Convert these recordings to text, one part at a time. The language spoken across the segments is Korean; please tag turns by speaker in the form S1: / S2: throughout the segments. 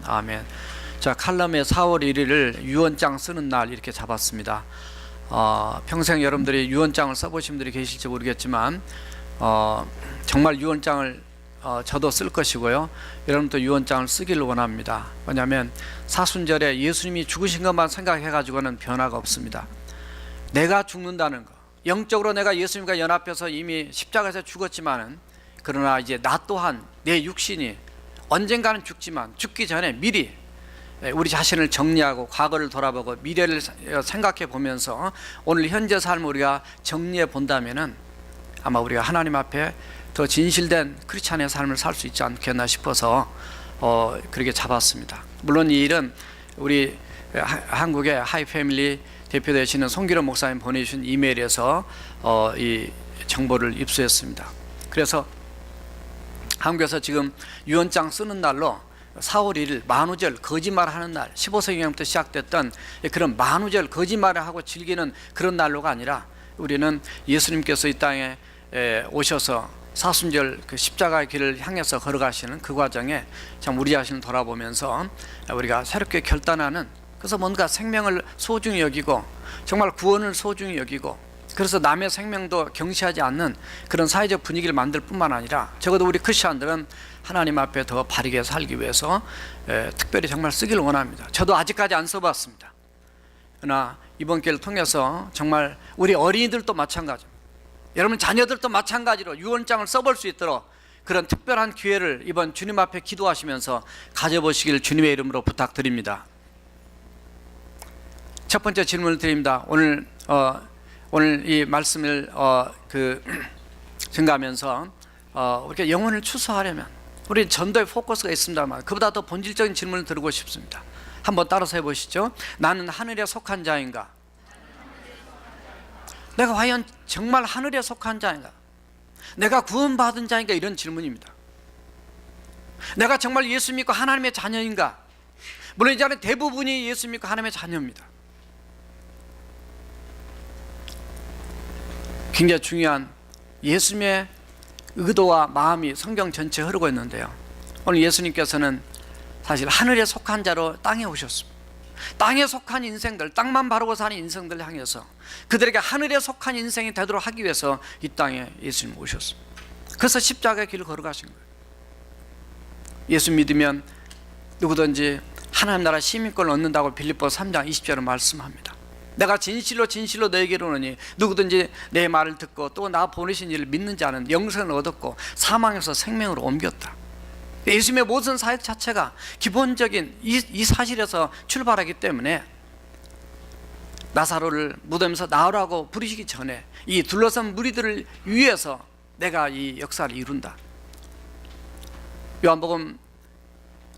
S1: 아멘. 자, 칼럼에 4월 1일을 유언장 쓰는 날 이렇게 잡았습니다. 평생 여러분들이 유언장을 써보신 분들이 계실지 모르겠지만 정말 유언장을 저도 쓸 것이고요, 여러분도 유언장을 쓰기를 원합니다. 왜냐하면 사순절에 예수님이 죽으신 것만 생각해가지고는 변화가 없습니다. 내가 죽는다는 거, 영적으로 내가 예수님과 연합해서 이미 십자가에서 죽었지만은, 그러나 이제 나 또한 내 육신이 언젠가는 죽지만 죽기 전에 미리 우리 자신을 정리하고 과거를 돌아보고 미래를 생각해 보면서 오늘 현재 삶을 우리가 정리해 본다면은 아마 우리가 하나님 앞에 더 진실된 크리스찬의 삶을 살 수 있지 않겠나 싶어서 그렇게 잡았습니다. 물론 이 일은 우리 한국의 하이패밀리 대표 되시는 송기로 목사님 보내주신 이메일에서 이 정보를 입수했습니다. 그래서 한국에서 지금 유언장 쓰는 날로 4월 1일 만우절 거짓말하는 날, 15세기부터 시작됐던 그런 만우절 거짓말을 하고 즐기는 그런 날로가 아니라, 우리는 예수님께서 이 땅에 오셔서 사순절 그 십자가의 길을 향해서 걸어가시는 그 과정에 참 우리 자신을 돌아보면서 우리가 새롭게 결단하는, 그래서 뭔가 생명을 소중히 여기고 정말 구원을 소중히 여기고, 그래서 남의 생명도 경시하지 않는 그런 사회적 분위기를 만들 뿐만 아니라, 적어도 우리 크리스천들은 하나님 앞에 더 바르게 살기 위해서 특별히 정말 쓰기를 원합니다. 저도 아직까지 안 써봤습니다. 그러나 이번 기회를 통해서 정말 우리 어린이들도 마찬가지입니다. 여러분 자녀들도 마찬가지로 유언장을 써볼 수 있도록 그런 특별한 기회를 이번 주님 앞에 기도하시면서 가져보시길 주님의 이름으로 부탁드립니다. 첫 번째 질문을 드립니다. 오늘 이 말씀을 증가하면서 우리가 영혼을 추수하려면 우리 전도에 포커스가 있습니다만, 그보다 더 본질적인 질문을 드리고 싶습니다. 한번 따라서 해보시죠. 나는 하늘에 속한 자인가? 내가 과연 정말 하늘에 속한 자인가? 내가 구원받은 자인가? 이런 질문입니다. 내가 정말 예수 믿고 하나님의 자녀인가? 물론 이 자리에 대부분이 예수 믿고 하나님의 자녀입니다. 굉장히 중요한 예수님의 의도와 마음이 성경 전체에 흐르고 있는데요, 오늘 예수님께서는 사실 하늘에 속한 자로 땅에 오셨습니다. 땅에 속한 인생들, 땅만 바르고 사는 인생들을 향해서 그들에게 하늘에 속한 인생이 되도록 하기 위해서 이 땅에 예수님 오셨습니다. 그래서 십자가의 길을 걸어가신 거예요. 예수 믿으면 누구든지 하나님 나라 시민권을 얻는다고 빌립보서 3장 20절은 말씀합니다. 내가 진실로 진실로 너에게 이르노니 누구든지 내 말을 듣고 또 나 보내신 이를 믿는 자는 영생을 얻었고 사망에서 생명으로 옮겼다. 예수님의 모든 사역 자체가 기본적인 이 사실에서 출발하기 때문에, 나사로를 무덤에서 나오라고 부르시기 전에 이 둘러선 무리들을 위해서 내가 이 역사를 이룬다. 요한복음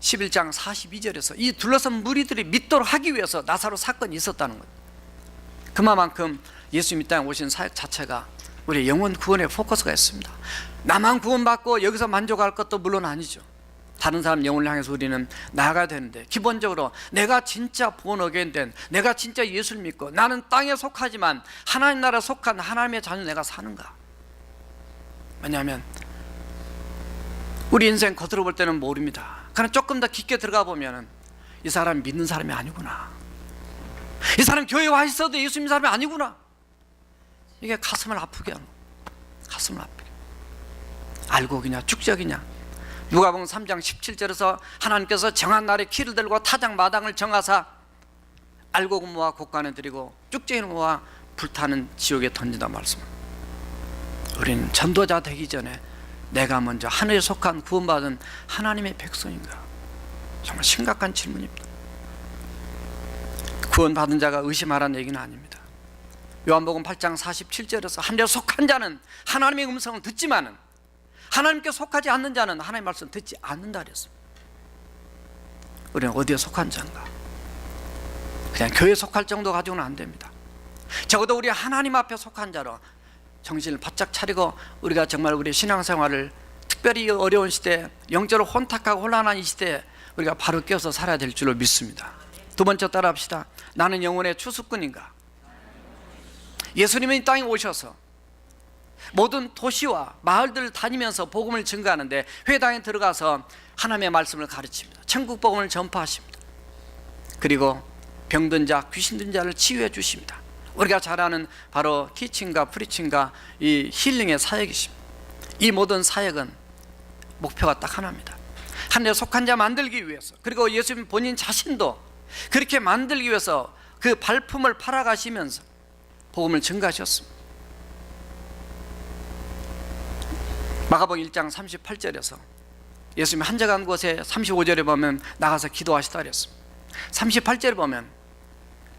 S1: 11장 42절에서 이 둘러선 무리들이 믿도록 하기 위해서 나사로 사건이 있었다는 거예요. 그만큼 예수님 이 땅에 오신 사역 자체가 우리의 영혼 구원에 포커스가 있습니다. 나만 구원받고 여기서 만족할 것도 물론 아니죠. 다른 사람 영혼을 향해서 우리는 나아가야 되는데, 기본적으로 내가 진짜 born again 된, 내가 진짜 예수를 믿고 나는 땅에 속하지만 하나님 나라에 속한 하나님의 자녀 내가 사는가? 왜냐하면 우리 인생 겉으로 볼 때는 모릅니다. 그러나 조금 더 깊게 들어가 보면 이 사람이 믿는 사람이 아니구나, 이 사람 교회에 와 있어도 예수 믿는 사람이 아니구나, 이게 가슴을 아프게 하는 거예요. 가슴을 아프게. 알고 그냥 축적이냐? 누가복음 3장 17절에서 하나님께서 정한 날에 키를 들고 타작 마당을 정하사 알곡 모아 곡간에 드리고 쭉쟁이를 모아 불타는 지옥에 던진다 말씀합니다. 우리는 전도자 되기 전에 내가 먼저 하늘에 속한 구원받은 하나님의 백성인가? 정말 심각한 질문입니다. 구원받은 자가 의심하라는 얘기는 아닙니다. 요한복음 8장 47절에서 하늘에 속한 자는 하나님의 음성을 듣지만은 하나님께 속하지 않는 자는 하나님의 말씀 듣지 않는다 그랬습니다. 우리는 어디에 속한 자인가? 그냥 교회에 속할 정도 가지고는 안 됩니다. 적어도 우리 하나님 앞에 속한 자로 정신을 바짝 차리고 우리가 정말 우리의 신앙생활을 특별히 어려운 시대에 영적으로 혼탁하고 혼란한 이 시대에 우리가 바로 깨어서 살아야 될 줄로 믿습니다. 두 번째 따라 합시다. 나는 영혼의 추수꾼인가? 예수님은 이 땅에 오셔서 모든 도시와 마을들을 다니면서 복음을 증거하는데 회당에 들어가서 하나님의 말씀을 가르칩니다. 천국 복음을 전파하십니다. 그리고 병든 자, 귀신 든 자를 치유해 주십니다. 우리가 잘 아는 바로 티칭과 프리칭과 이 힐링의 사역이십니다. 이 모든 사역은 목표가 딱 하나입니다. 하늘에 속한 자 만들기 위해서, 그리고 예수님 본인 자신도 그렇게 만들기 위해서 그 발품을 팔아가시면서 복음을 증가하셨습니다. 마가복음 1장 38절에서 예수님이 한적한 곳에 35절에 보면 나가서 기도하시다 그랬습니다. 38절에 보면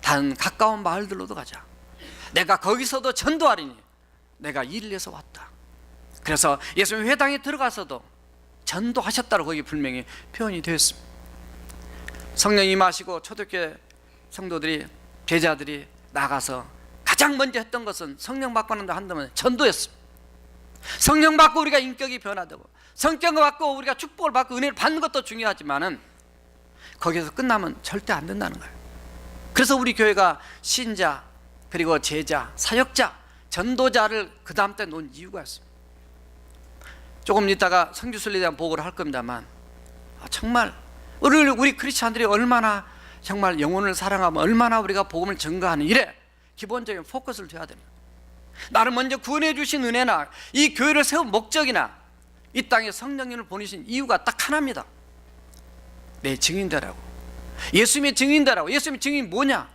S1: 다른 가까운 마을들로도 가자, 내가 거기서도 전도하리니 내가 일을 해서 왔다. 그래서 예수님 회당에 들어가서도 전도하셨다고 거기 분명히 표현이 되었습니다. 성령 임하시고 초대교회 성도들이, 제자들이 나가서 가장 먼저 했던 것은 성령 받고 난다 한다면 전도였습니다. 성령 받고 우리가 인격이 변화되고, 성령 받고 우리가 축복을 받고 은혜를 받는 것도 중요하지만은 거기서 끝나면 절대 안 된다는 거예요. 그래서 우리 교회가 신자, 그리고 제자, 사역자, 전도자를 그 다음 때 놓은 이유가 있습니다. 조금 이따가 성지순례에 대한 보고를 할 겁니다만, 정말 우리 크리스찬들이 얼마나 정말 영혼을 사랑하면 얼마나 우리가 복음을 증거하는 일에 기본적인 포커스를 둬야 됩니다. 나를 먼저 구원해 주신 은혜나 이 교회를 세운 목적이나 이 땅에 성령님을 보내신 이유가 딱 하나입니다. 내 증인되라고, 예수님의 증인되라고. 예수님의 증인이 뭐냐?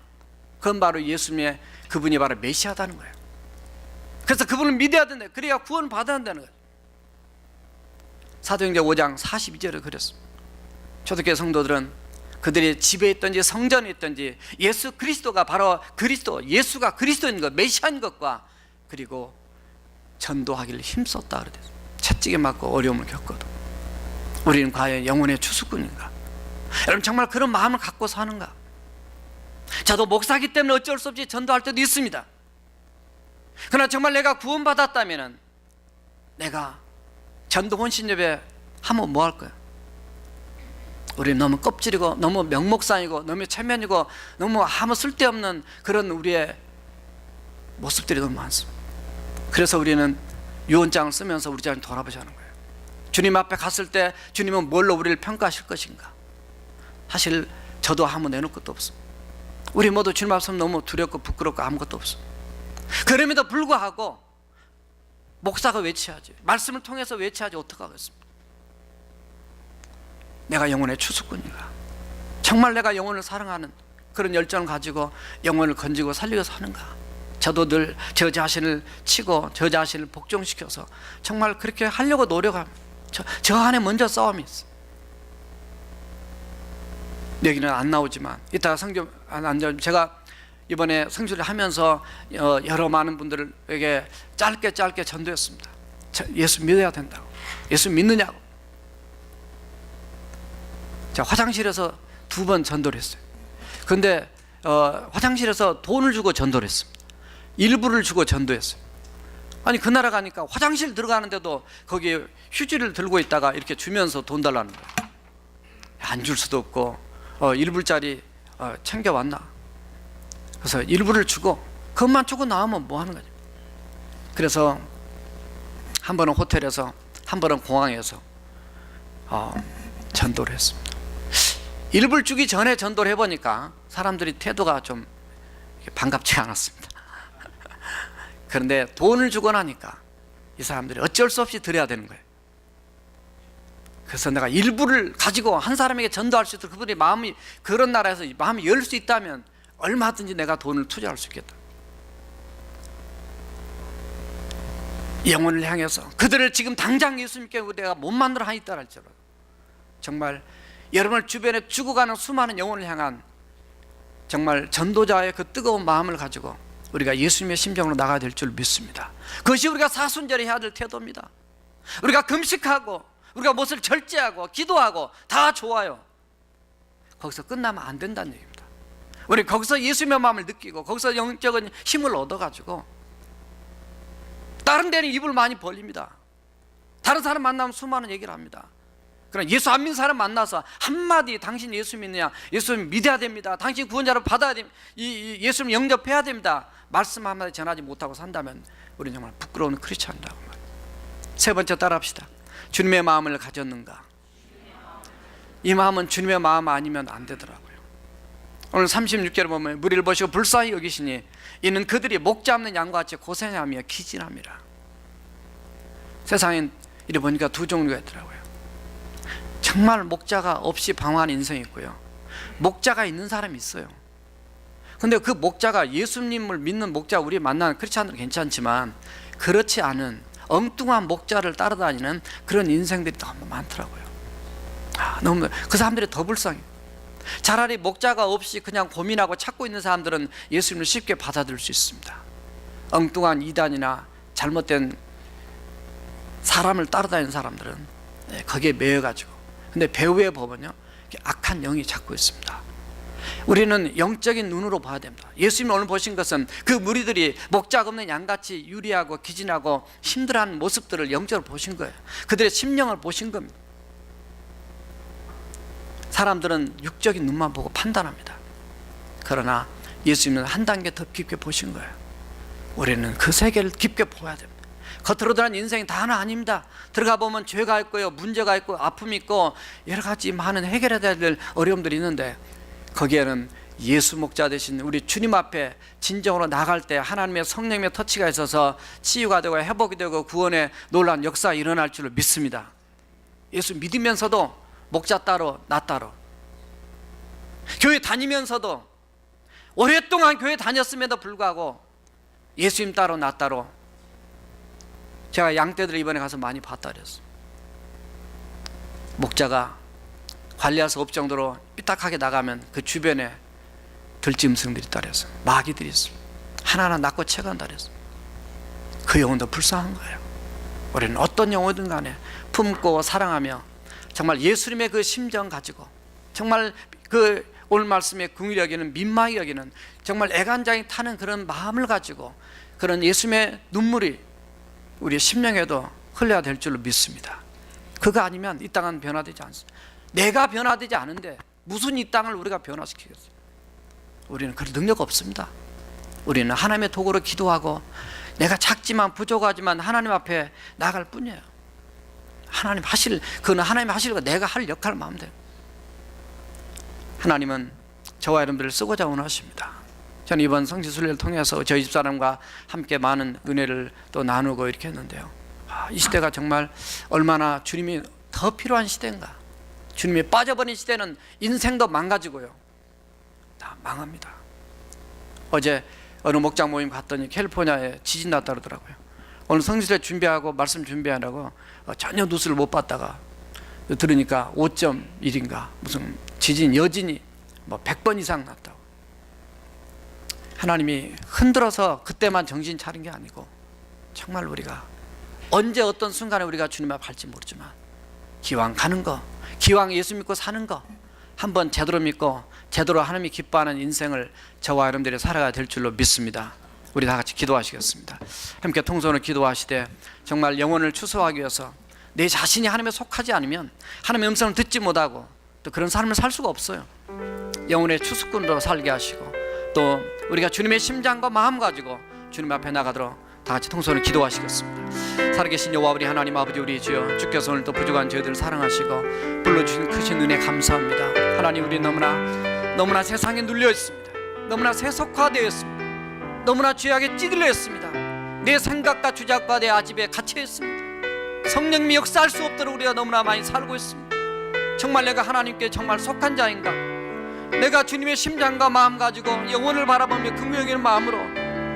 S1: 그건 바로 예수님의, 그분이 바로 메시아다는 거예요. 그래서 그분을 믿어야 된다. 그래야 구원 받아야 한다는 거예요. 사도행전 5장 42절에 그랬습니다. 초대교회 성도들은 그들이 집에 있든지 성전에 있든지 예수 그리스도가 바로 그리스도, 예수가 그리스도인 것, 메시아인 것과 그리고 전도하기를 힘썼다 그랬어요. 채찍에 맞고 어려움을 겪어도 우리는 과연 영혼의 추수꾼인가? 여러분, 정말 그런 마음을 갖고 사는가? 저도 목사기 때문에 어쩔 수 없이 전도할 때도 있습니다. 그러나 정말 내가 구원받았다면 내가 전도 혼신 예배 하면 뭐 할 거야? 우리 너무 껍질이고 너무 명목상이고 너무 체면이고 너무 아무 쓸데없는 그런 우리의 모습들이 너무 많습니다. 그래서 우리는 유언장을 쓰면서 우리 자신을 돌아보자는 거예요. 주님 앞에 갔을 때 주님은 뭘로 우리를 평가하실 것인가? 사실 저도 아무 내놓을 것도 없습니다. 우리 모두 주님 앞에 서면 너무 두렵고 부끄럽고 아무것도 없습니다. 그럼에도 불구하고 목사가 외쳐야지, 말씀을 통해서 외쳐야지 어떡하겠습니까? 내가 영혼의 추수꾼인가? 정말 내가 영혼을 사랑하는 그런 열정을 가지고 영혼을 건지고 살리고 사는가? 저도 늘 저 자신을 치고 저 자신을 복종시켜서 정말 그렇게 하려고 노력합니다. 저 안에 먼저 싸움이 있어. 여기는 안 나오지만 이따가 성경 제가 이번에 성수를 하면서 여러 많은 분들에게 짧게 전도했습니다. 예수 믿어야 된다고. 예수 믿느냐고. 자, 화장실에서 2번 전도를 했어요. 그런데 화장실에서 돈을 주고 전도를 했습니다. 일부를 주고 전도했어요. 아니, 그 나라 가니까 화장실 들어가는데도 거기에 휴지를 들고 있다가 이렇게 주면서 돈 달라는 거예요. 안 줄 수도 없고 1불짜리 챙겨왔나? 그래서 1불을 주고 그것만 주고 나오면 뭐 하는 거죠? 그래서 한 번은 호텔에서, 한 번은 공항에서 전도를 했습니다. 1불 주기 전에 전도를 해보니까 사람들이 태도가 좀 반갑지 않았습니다. 그런데 돈을 주고 나니까 이 사람들이 어쩔 수 없이 드려야 되는 거예요. 그래서 내가 1불을 가지고 한 사람에게 전도할 수 있도록, 그분의 마음이 그런 나라에서 마음이 열 수 있다면 얼마든지 내가 돈을 투자할 수 있겠다. 영혼을 향해서 그들을 지금 당장 예수님께 내가 못 만들어 하겠다 할지라도 정말 여러분을 주변에 죽어가는 수많은 영혼을 향한 정말 전도자의 그 뜨거운 마음을 가지고 우리가 예수님의 심정으로 나가야 될 줄 믿습니다. 그것이 우리가 사순절에 해야 될 태도입니다. 우리가 금식하고 우리가 무엇을 절제하고 기도하고 다 좋아요. 거기서 끝나면 안 된다는 얘기입니다. 우리 거기서 예수님의 마음을 느끼고 거기서 영적인 힘을 얻어가지고 다른 데는 입을 많이 벌립니다. 다른 사람 만나면 수많은 얘기를 합니다. 그러나 예수 안 믿는 사람 만나서 한마디 당신 예수 믿느냐, 예수님 믿어야 됩니다, 당신 구원자로 받아야 됩니다, 예수님 영접해야 됩니다 말씀 한마디 전하지 못하고 산다면 우리는 정말 부끄러운 크리스찬이라고 말합니다. 세 번째 따라합시다. 주님의 마음을 가졌는가? 이 마음은 주님의 마음 아니면 안 되더라고요. 오늘 36절에 보면 무리를 보시고 불쌍히 여기시니 이는 그들이 목 잡는 양과 같이 고생하며 기진함이라. 세상엔 이래 보니까 두 종류가 있더라고요. 정말 목자가 없이 방황하는 인생이 있고요, 목자가 있는 사람이 있어요. 근데 그 목자가 예수님을 믿는 목자, 우리 만나는 크리스찬들은 괜찮지만 그렇지 않은 엉뚱한 목자를 따라다니는 그런 인생들이 너무 많더라고요. 너무 그 사람들이 더 불쌍해요. 차라리 목자가 없이 그냥 고민하고 찾고 있는 사람들은 예수님을 쉽게 받아들일 수 있습니다. 엉뚱한 이단이나 잘못된 사람을 따라다니는 사람들은 거기에 매여가지고, 근데 배후의 법은요, 악한 영이 찾고 있습니다. 우리는 영적인 눈으로 봐야 됩니다. 예수님이 오늘 보신 것은 그 무리들이 목자가 없는 양같이 유리하고 기진하고 힘들어하는 모습들을 영적으로 보신 거예요. 그들의 심령을 보신 겁니다. 사람들은 육적인 눈만 보고 판단합니다. 그러나 예수님은 한 단계 더 깊게 보신 거예요. 우리는 그 세계를 깊게 보아야 됩니다. 겉으로 드러난 인생이 다 하나 아닙니다. 들어가 보면 죄가 있고요, 문제가 있고 아픔이 있고 여러 가지 많은 해결해야 될 어려움들이 있는데, 거기에는 예수 목자 되신 우리 주님 앞에 진정으로 나갈 때 하나님의 성령의 터치가 있어서 치유가 되고 회복이 되고 구원의 놀라운 역사가 일어날 줄을 믿습니다. 예수 믿으면서도 목자 따로 나 따로, 교회 다니면서도 오랫동안 교회 다녔음에도 불구하고 예수님 따로 나 따로. 제가 양떼들을 이번에 가서 많이 봤다 그랬어요. 목자가 관리할 수 없을 정도로 삐딱하게 나가면 그 주변에 들짐승들이 있다 그랬어요. 마귀들이 있어요. 하나하나 낳고 채간다 그랬어요. 그 영혼도 불쌍한 거예요. 우리는 어떤 영혼이든 간에 품고 사랑하며 정말 예수님의 그 심정 가지고, 정말 그 오늘 말씀에 긍휼히 여기는, 민망히 여기는, 정말 애간장이 타는 그런 마음을 가지고 그런 예수님의 눈물이 우리의 심령에도 흘려야 될 줄로 믿습니다. 그거 아니면 이 땅은 변화되지 않습니다. 내가 변화되지 않은데 무슨 이 땅을 우리가 변화시키겠어요? 우리는 그런 능력 없습니다. 우리는 하나님의 도구로 기도하고 내가 작지만 부족하지만 하나님 앞에 나갈 뿐이에요. 하나님 하실, 그건 하나님 하시고 내가 할 역할을 마음대로. 하나님은 저와 여러분들을 쓰고자 원하십니다. 저는 이번 성지순례를 통해서 저희 집사람과 함께 많은 은혜를 또 나누고 이렇게 했는데요, 이 시대가 정말 얼마나 주님이 더 필요한 시대인가. 주님이 빠져버린 시대는 인생도 망가지고요, 다 망합니다. 어제 어느 목장 모임 갔더니 캘리포니아에 지진 났다 그러더라고요. 오늘 성지순례 준비하고 말씀 준비하라고 전혀 뉴스를 못 봤다가 들으니까 5.1인가 무슨 지진, 여진이 뭐 100번 이상 났다고. 하나님이 흔들어서 그때만 정신 차린 게 아니고 정말 우리가 언제 어떤 순간에 우리가 주님 앞에 갈지 모르지만 기왕 가는 거, 기왕 예수 믿고 사는 거 한번 제대로 믿고 제대로 하나님이 기뻐하는 인생을 저와 여러분들이 살아가야 될 줄로 믿습니다. 우리 다 같이 기도하시겠습니다. 함께 통성으로 기도하시되, 정말 영혼을 추수하기 위해서 내 자신이 하나님에 속하지 않으면 하나님의 음성을 듣지 못하고 또 그런 삶을 살 수가 없어요. 영혼의 추수꾼으로 살게 하시고 또 우리가 주님의 심장과 마음 가지고 주님 앞에 나가도록 다 같이 통성으로 기도하시겠습니다. 살아계신 여호와 우리 하나님 아버지, 우리 주여, 주께서 오늘 또 부족한 저희들을 사랑하시고 불러주신 크신 은혜 감사합니다. 하나님, 우리 너무나 세상에 눌려 있습니다. 너무나 세속화되어 있습니다. 너무나 죄악에 찌들려 있습니다. 내 생각과 주작과 내 아집에 갇혀 있습니다. 성령님이 역사할 수 없도록 우리가 너무나 많이 살고 있습니다. 정말 내가 하나님께 정말 속한 자인가? 내가 주님의 심장과 마음 가지고 영혼을 바라보며 긍휼히 여기는 마음으로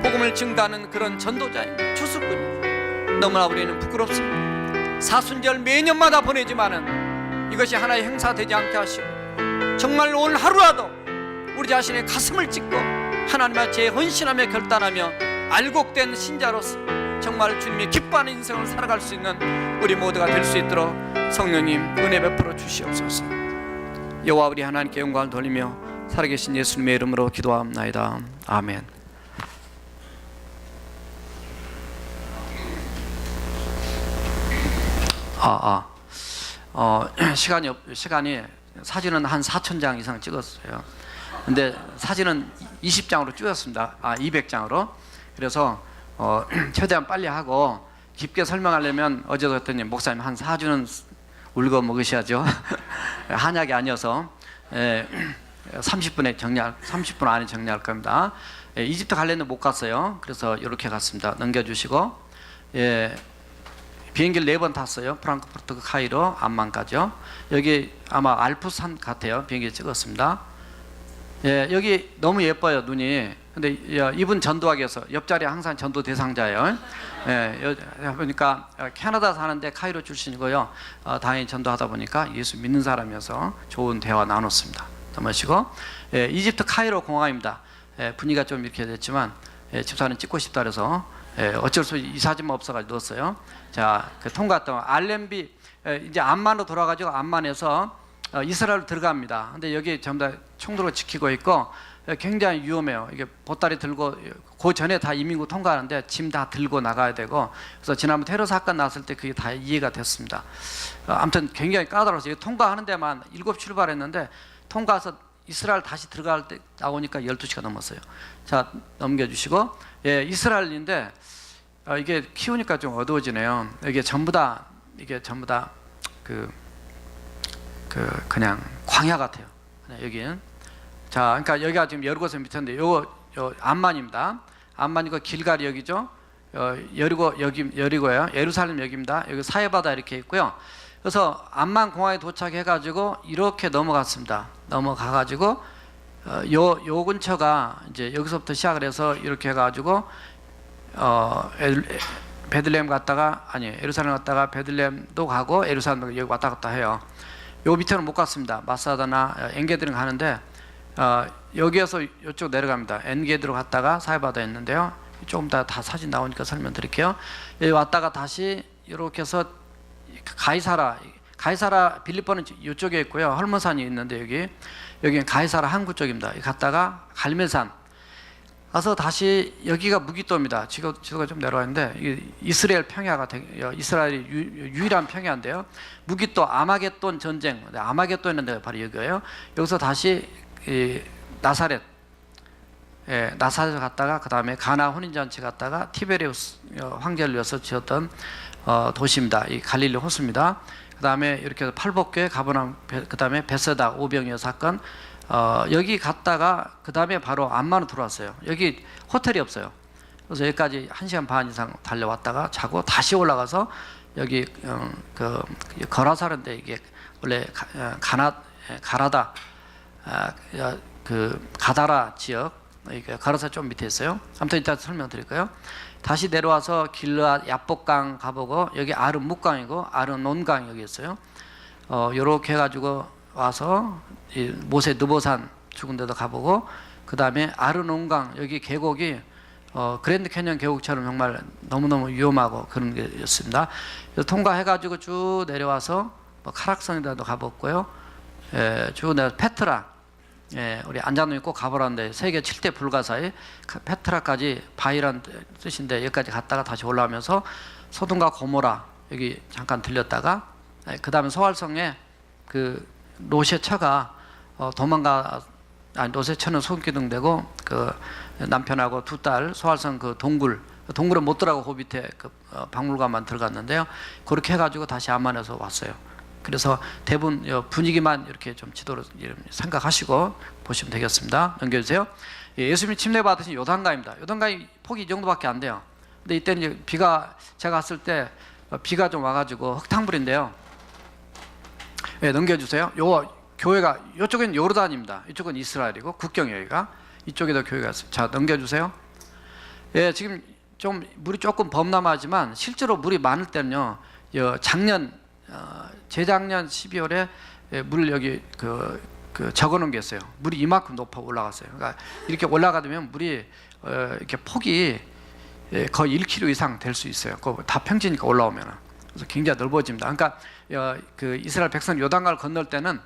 S1: 복음을 증가하는 그런 전도자인가? 추수꾼인가? 너무나 우리는 부끄럽습니다. 사순절 매년마다 보내지만은 이것이 하나의 행사되지 않게 하시고, 정말 오늘 하루라도 우리 자신의 가슴을 찢고 하나님 앞에 헌신하며 결단하며 알곡된 신자로서 정말 주님이 기뻐하는 인생을 살아갈 수 있는 우리 모두가 될 수 있도록 성령님 은혜 베풀어 주시옵소서. 여호와 우리 하나님께 영광을 돌리며 살아계신 예수님의 이름으로 기도합나이다. 아멘. 시간이 사진은 한 4,000장 이상 찍었어요. 근데 사진은 20장으로 줄였습니다. 200장으로. 그래서 최대한 빨리 하고 깊게 설명하려면 어제도 했더니 목사님 한 4주는 울고 먹으셔야죠. 한약이 아니어서 30분 안에 정리할 겁니다. 이집트 갈래는 못 갔어요. 그래서 이렇게 갔습니다. 넘겨주시고, 비행기를 4번 탔어요. 프랑크푸르트, 카이로, 암만까지요. 여기 아마 알프산 같아요. 비행기 찍었습니다. 여기 너무 예뻐요, 눈이. 근데 이분 전도학에서 옆자리에 항상 전도 대상자예요. 보니까 캐나다 사는데 카이로 출신이고요. 다행히 전도하다 보니까 예수 믿는 사람이어서 좋은 대화 나눴습니다. 넘어시고, 이집트 카이로 공항입니다. 분위기가 좀 이렇게 됐지만 집사님 찍고 싶다 그래서 어쩔 수 없이 이 사진만 없어가지고 넣었어요. 자, 통과했던 알렘비, 이제 암만으로 돌아가지고 암만에서 이스라엘로 들어갑니다. 근데 여기 전부 다 총들고 지키고 있고 굉장히 위험해요. 이게 보따리 들고 그 전에 다 이민국 통과하는데 짐 다 들고 나가야 되고, 그래서 지난번 테러 사건 났을 때 그게 다 이해가 됐습니다. 아무튼 굉장히 까다로워서 통과하는 데만 7 출발했는데 통과해서 이스라엘 다시 들어갈 때 나오니까 12시가 넘었어요. 자, 넘겨주시고, 이스라엘인데 이게 키우니까 좀 어두워지네요. 이게 전부 다 그냥 광야 같아요. 여기는. 자, 그러니까 여기가 지금 여리고에서 밑인데 요 암만입니다. 암만이고 길갈이 여기죠. 여리고예요. 예루살렘 여기입니다. 여기 사해바다 이렇게 있고요. 그래서 암만 공항에 도착해가지고 이렇게 넘어갔습니다. 넘어가가지고 요 근처가 이제 여기서부터 시작을 해서 이렇게 해가지고 베들레헴 갔다가 예루살렘 갔다가 베들레헴도 가고 예루살렘도 여기 왔다 갔다 해요. 요 밑에는 못 갔습니다. 마사다나 엔게드는 가는데 여기에서 이쪽 내려갑니다. 엔게드로 갔다가 사해바다에 있는데요. 조금 다 사진 나오니까 설명드릴게요. 여기 왔다가 다시 이렇게 해서 가이사라 빌립보는 이쪽에 있고요. 헐모산이 있는데 여기는 가이사라 항구 쪽입니다. 갔다가 갈멜산 가서 다시 여기가 무기또입니다. 지도가 좀 내려와 있는데 이스라엘 평야가 이스라엘이 유일한 평야인데요. 무기또 아마겟돈 전쟁, 아마겟돈 있는 데가 바로 여기예요. 여기서 다시 나사렛 갔다가 그 다음에 가나 혼인잔치 갔다가 티베리우스 황제를 위해서 지었던 도시입니다. 이 갈릴리 호수입니다. 그 다음에 이렇게 해서 팔복교회 가버나움, 그 다음에 베세다 오병이어 사건, 여기 갔다가 그 다음에 바로 암만으로 들어왔어요. 여기 호텔이 없어요. 그래서 여기까지 1시간 반 이상 달려왔다가 자고 다시 올라가서 여기 거라사는데 이게 원래 가라다 가다라 지역, 가라사 좀 밑에 있어요. 아무튼 이따 설명드릴까요? 다시 내려와서 길르앗 야복강 가보고, 여기 아른 묵강이고 아른 논강 여기 있어요. 요렇게 해가지고 와서 이 모세 느보산 죽은 데도 가보고, 그 다음에 아른 논강 여기 계곡이 그랜드 캐년 계곡처럼 정말 너무너무 위험하고 그런 게 있습니다. 통과해가지고 쭉 내려와서 카락성에도 가봤고요. 쭉 내려 페트라, 우리 안자노이 꼭 가보라는데 세계 7대 불가사의 페트라까지 바이란 뜻인데 여기까지 갔다가 다시 올라오면서 소돔과 고모라 여기 잠깐 들렸다가, 그 다음에 소활성에 로셰처가 로셰처는 손기둥되고 남편하고 2딸 소활성 동굴은 못 들어가고 그 밑에 박물관만 들어갔는데요. 그렇게 해가지고 다시 암만에서 왔어요. 그래서 대부분 분위기만 이렇게 좀 지도로 생각하시고 보시면 되겠습니다. 넘겨주세요. 예수님이 침례받으신 요단강입니다. 요단강이 폭이 이 정도밖에 안 돼요. 근데 이때는 이제 제가 갔을 때 비가 좀 와가지고 흙탕물인데요. 넘겨주세요. 교회가 이쪽은 요르단입니다. 이쪽은 이스라엘이고 국경 여기가, 이쪽에도 교회가 있어요. 자, 넘겨주세요. 지금 좀 물이 조금 범람하지만 실제로 물이 많을 때는요. 재작년 12월에 물 여기 적어놓은 게 있어요. 물이 이만큼 높아 올라갔어요. 그러니까 이렇게 올라가면 물이 이렇게 폭이 거의 1km 이상 될 수 있어요. 다 평지니까 올라오면은. 그래서 굉장히 넓어집니다. 그러니까 이스라엘 백성 요단강을 건널 때는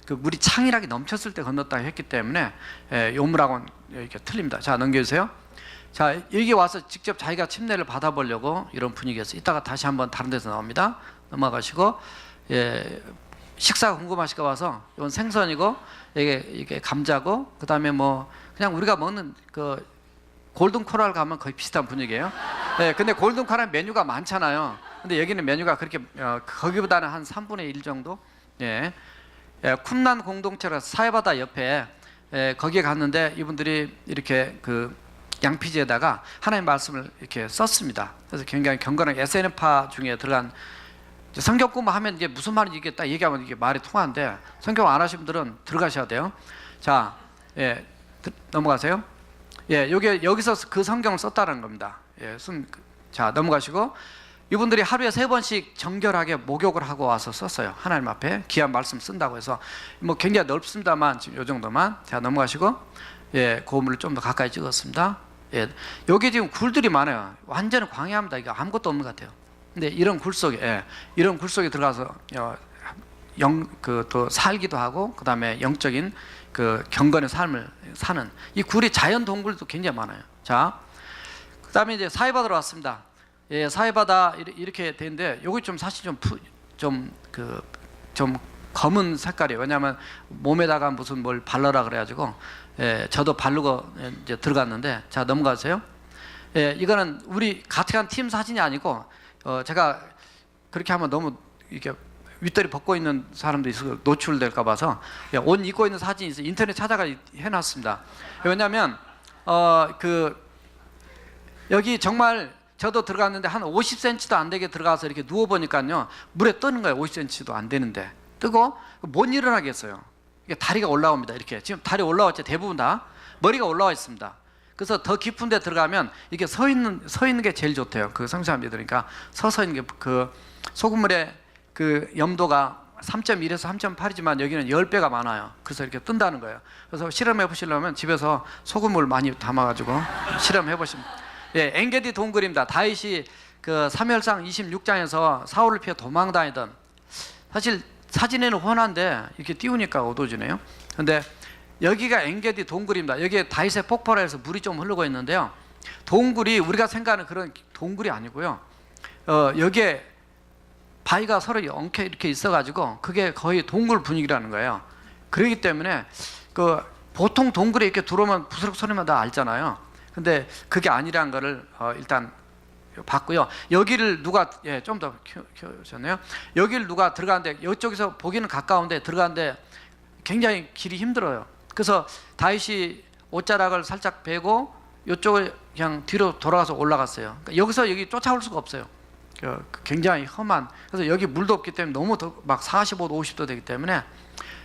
S1: 물이 창이라게 넘쳤을 때 건넜다 했기 때문에 요 물하고는 이렇게 틀립니다. 자, 넘겨주세요. 자, 여기 와서 직접 자기가 침례를 받아보려고 이런 분위기에서 이따가 다시 한번 다른 데서 나옵니다. 넘어가시고, 식사가 궁금하실까 봐서 이건 생선이고 이게 감자고, 그 다음에 그냥 우리가 먹는 골든 코랄 가면 거의 비슷한 분위기예요. 근데 골든 코랄 메뉴가 많잖아요. 근데 여기는 메뉴가 그렇게 거기보다는 한 3분의 1 정도. 쿰란 공동체라서 사해바다 옆에 거기에 갔는데 이분들이 이렇게 그 양피지에다가 하나님 말씀을 이렇게 썼습니다. 그래서 굉장히 경건한 SNF파 중에 들어간 성경 공부하면 이게 무슨 말인지 이게 딱 얘기하면 이게 말이 통하는데 성경 안 하신 분들은 들어가셔야 돼요. 자, 넘어가세요. 여기서 그 성경을 썼다는 겁니다. 자, 넘어가시고 이분들이 하루에 3번씩 정결하게 목욕을 하고 와서 썼어요. 하나님 앞에 귀한 말씀 쓴다고 해서 뭐 굉장히 넓습니다만 지금 요 정도만. 자, 넘어가시고 고음을 좀 더 가까이 찍었습니다. 여기 지금 굴들이 많아요. 완전히 광야입니다. 이게 아무것도 없는 것 같아요. 근데 이런 굴 속에 이런 굴 속에 들어가서 또 살기도 하고 그다음에 영적인 그 경건의 삶을 사는 이 굴이 자연 동굴도 굉장히 많아요. 자, 그다음에 이제 사해바다로 왔습니다. 사해바다 이렇게 되는데 여기 좀 사실 좀 검은 색깔이에요. 왜냐하면 몸에다가 무슨 뭘 발라라 그래가지고 저도 바르고 이제 들어갔는데. 자, 넘어가세요. 이거는 우리 같이 간 팀 사진이 아니고 제가 그렇게 하면 너무 이렇게 윗다리 벗고 있는 사람도 있어 노출될까 봐서 옷 입고 있는 사진이 있어요. 인터넷 찾아가 해놨습니다. 왜냐하면 여기 정말 저도 들어갔는데 한 50cm도 안 되게 들어가서 이렇게 누워 보니까요 물에 뜨는 거예요. 50cm도 안 되는데 뜨고 못 일어나겠어요. 다리가 올라옵니다. 이렇게 지금 다리 올라왔죠. 대부분 다 머리가 올라와 있습니다. 그래서 더 깊은 데 들어가면 이게 서 있는 게 제일 좋대요. 그 성삼 믿으니까 서서 있는 게 그 소금물의 그 염도가 3.1에서 3.8이지만 여기는 10배가 많아요. 그래서 이렇게 뜬다는 거예요. 그래서 실험해 보시려면 집에서 소금물 많이 담아가지고 실험해 보시면. 엔게디 동굴입니다. 다윗이 그 사무엘상 26장에서 사울을 피해 도망다니던, 사실 사진에는 훤한데 이렇게 띄우니까 어두워지네요. 근데 여기가 엔게디 동굴입니다. 여기에 다윗의 폭발해서 물이 좀 흐르고 있는데요. 동굴이 우리가 생각하는 그런 동굴이 아니고요. 여기에 바위가 서로 엉켜 이렇게 있어가지고 그게 거의 동굴 분위기라는 거예요. 그렇기 때문에 그 보통 동굴에 이렇게 들어오면 부스럭 소리만 다 알잖아요. 근데 그게 아니라는 거를 일단 봤고요. 여기를 누가 좀 더 키워줬네요. 여기를 누가 들어가는데 이쪽에서 보기는 가까운데 들어가는데 굉장히 길이 힘들어요. 그래서 다윗이 옷자락을 살짝 베고 이쪽을 그냥 뒤로 돌아가서 올라갔어요. 그러니까 여기서 여기 쫓아올 수가 없어요. 굉장히 험한. 그래서 여기 물도 없기 때문에 너무 막 45도 50도 되기 때문에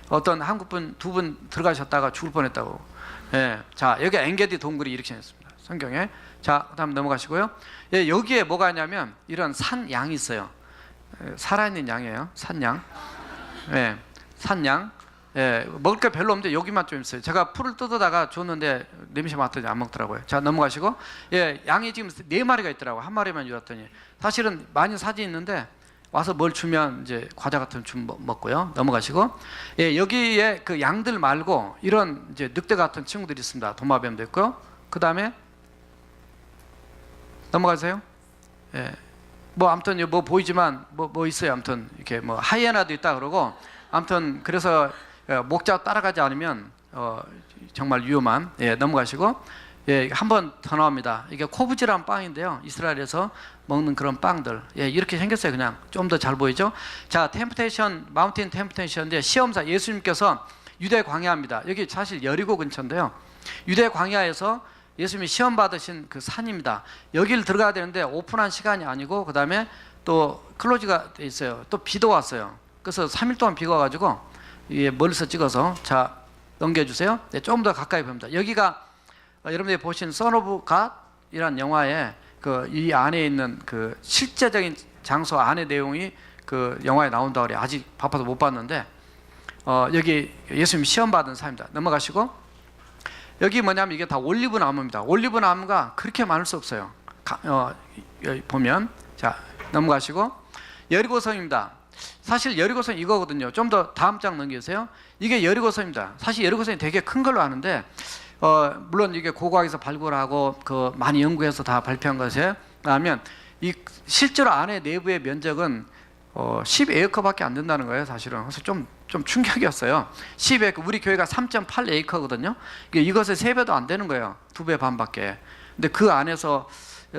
S1: 어떤 한국분 2분 들어가셨다가 죽을 뻔했다고. 자, 여기 엔게디 동굴이 이렇게 생겼습니다. 성경에. 자, 그다음 넘어가시고요. 여기에 뭐가 있냐면 이런 산 양이 있어요. 살아있는 양이에요. 산양. 산양. 먹을 게 별로 없는데 여기만 좀 있어요. 제가 풀을 뜯어다가 줬는데 냄새 맡더니 안 먹더라고요. 자, 넘어가시고. 양이 지금 4마리가 있더라고요. 한 마리만 주었더니. 사실은 많이 사진이 있는데 와서 뭘 주면 이제 과자 같은 좀 먹고요. 넘어가시고. 여기에 그 양들 말고 이런 이제 늑대 같은 친구들이 있습니다. 도마뱀도 있고요. 그 다음에 넘어가세요. 뭐 아무튼 뭐 보이지만 뭐 있어요. 아무튼 이렇게 뭐 하이에나도 있다 그러고, 아무튼 그래서 목자 따라가지 않으면 정말 위험한. 넘어가시고. 한 번 더 나옵니다. 이게 코브지란 빵인데요. 이스라엘에서 먹는 그런 빵들. 이렇게 생겼어요. 그냥 좀 더 잘 보이죠? 자, 템프테이션, 마운틴 템프테이션인데 시험사, 예수님께서 유대 광야입니다. 여기 사실 여리고 근처인데요. 유대 광야에서 예수님이 시험 받으신 그 산입니다. 여기를 들어가야 되는데 오픈한 시간이 아니고 그 다음에 또 클로즈가 돼 있어요. 또 비도 왔어요. 그래서 3일 동안 비가 와가지고 멀리서 찍어서. 자, 넘겨주세요. 조금 더 가까이 봅니다. 여기가 여러분들이 보신 선 오브 갓이라는 영화에 이 안에 있는 그 실제적인 장소 안의 내용이 그 영화에 나온다고 그래요. 아직 바빠서 못 봤는데 여기 예수님 시험 받은 삶입니다. 넘어가시고. 여기 뭐냐면 이게 다 올리브 나무입니다. 올리브 나무가 그렇게 많을 수 없어요. 여기 보면. 자, 넘어가시고. 여리고성입니다. 사실 여리고성 이거거든요. 좀 더 다음 장 넘겨주세요. 이게 여리고성입니다. 사실 여리고성이 되게 큰 걸로 아는데 물론 이게 고고학에서 발굴하고 그 많이 연구해서 다 발표한 것에 하면 이 실제로 안에 내부의 면적은 10에이커밖에 안 된다는 거예요. 사실은. 그래서 좀 충격이었어요. 10에이커, 우리 교회가 3.8에이커거든요. 이것의 3배도 안 되는 거예요. 2배 반밖에. 근데 그 안에서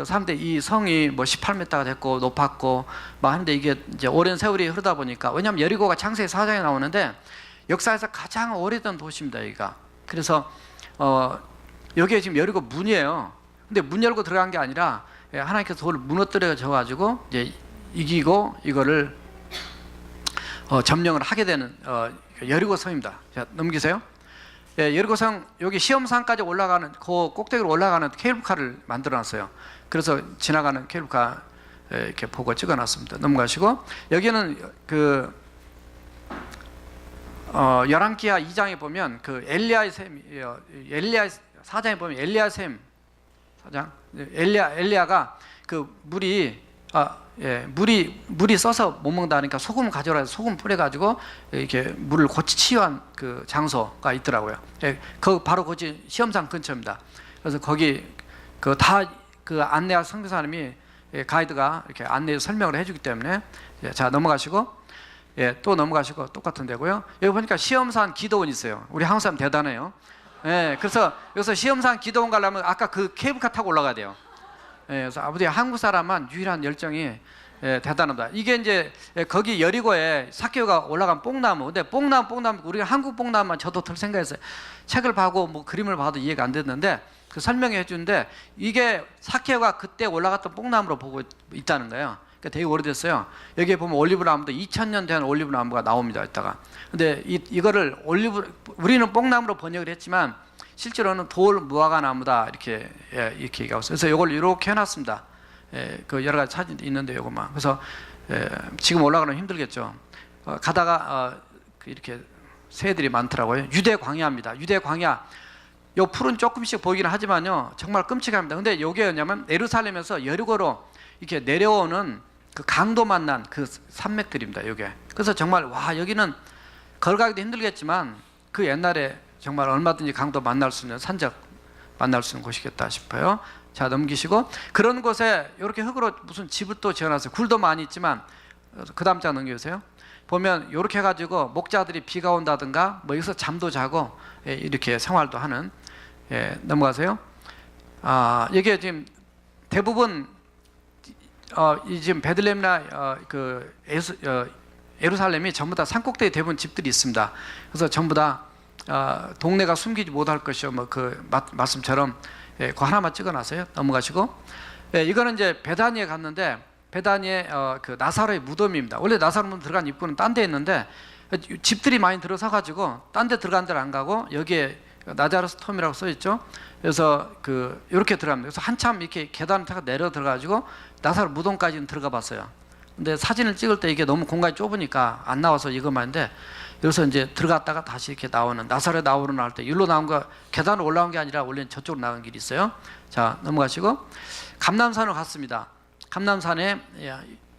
S1: 사람들 이 성이 뭐 18m가 됐고 높았고 막 하는데 이게 이제 오랜 세월이 흐르다 보니까, 왜냐하면 여리고가 창세기 4장에 나오는데 역사에서 가장 오래된 도시입니다, 여기가. 그래서 여기에 지금 여리고 문이에요. 근데 문 열고 들어간 게 아니라 하나님께서 돌을 무너뜨려 가지고 이제 이기고 이거를 점령을 하게 되는 여리고성입니다. 자, 넘기세요. 여리고성 여기 시험산까지 올라가는 그 꼭대기로 올라가는 케이블카를 만들어놨어요. 그래서 지나가는 케이블카 이렇게 보고 찍어놨습니다. 넘어가시고 여기는 그 열왕기하 2장에 보면 그 엘리야의 셈, 엘리야 사장에 보면 엘리야 셈 사장 엘리야가 그 물이 써서 못 먹는다니까 소금을 가져라 해서 소금 뿌려가지고 이렇게 물을 고치 치유한 그 장소가 있더라고요. 그 바로 거기 시험산 근처입니다. 그래서 거기 그 다 그 안내할 선교사님이 가이드가 이렇게 안내 설명을 해주기 때문에 자 넘어가시고 또 넘어가시고 똑같은 데고요. 여기 보니까 시험산 기도원 있어요. 우리 한국 사람 대단해요. 그래서 여기서 시험산 기도원 가려면 아까 그 케이블카 타고 올라가야 돼요. 그래서 아버지 한국 사람만 유일한 열정이 대단하다. 이게 이제 거기 여리고에 삭개오가 올라간 뽕나무. 근데 뽕나무 우리가 한국 뽕나무만 저도 들 생각했어요. 책을 봐고 뭐 그림을 봐도 이해가 안 됐는데 그 설명해 주는데 이게 삭개오가 그때 올라갔던 뽕나무로 보고 있다는 거예요. 그러니까 되게 오래됐어요. 여기에 보면 올리브나무도 2000년 된 올리브나무가 나옵니다. 이따가. 근데 이거를 우리는 뽕나무로 번역을 했지만 실제로는 돌 무화과 나무다 이렇게 얘기하고 있어요. 그래서 이걸 이렇게 해놨습니다. 그 여러 가지 사진이 있는데 요것만. 그래서 지금 올라가면 힘들겠죠. 가다가 이렇게 새들이 많더라고요. 유대 광야입니다. 유대 광야. 요 풀은 조금씩 보이긴 하지만요, 정말 끔찍합니다. 근데 요게 뭐냐면 예루살렘에서 여리고로 이렇게 내려오는 그 강도 만난 그 산맥들입니다. 요게. 그래서 정말 와 여기는 걸어가기도 힘들겠지만 그 옛날에 정말 얼마든지 강도 만날 수 있는 산적 만날 수 있는 곳이겠다 싶어요. 자 넘기시고 그런 곳에 이렇게 흙으로 무슨 집을 또 지어놨어요. 굴도 많이 있지만 그 다음 장 넘겨주세요. 보면 이렇게 해가지고 목자들이 비가 온다든가 뭐 여기서 잠도 자고 이렇게 생활도 하는. 넘어가세요. 이게 지금 대부분 이 지금 베들레헴이나 그 예루살렘이 전부 다 산꼭대기 대부분 집들이 있습니다. 그래서 전부 다 동네가 숨기지 못할 것이요. 뭐 그 말씀처럼 그거 하나만 찍어놨어요. 넘어가시고 이거는 이제 베다니에 갔는데 베다니에 그 나사로의 무덤입니다. 원래 나사로 무덤 들어간 입구는 딴 데 있는데 집들이 많이 들어서 가지고 딴 데 들어간 데를 안 가고 여기에 나자르스 톰이라고 써 있죠. 그래서 그 이렇게 들어갑니다. 그래서 한참 이렇게 계단을 타고 내려 들어가지고 나사로 무덤까지는 들어가 봤어요. 근데 사진을 찍을 때 이게 너무 공간이 좁으니까 안 나와서 이것만인데 여기서 이제 들어갔다가 다시 이렇게 나오는 나사렛 나오러 나올 때 일로 나온 거 계단을 올라온 게 아니라 원래는 저쪽으로 나간 길이 있어요. 자 넘어가시고 감람산으로 갔습니다. 감람산에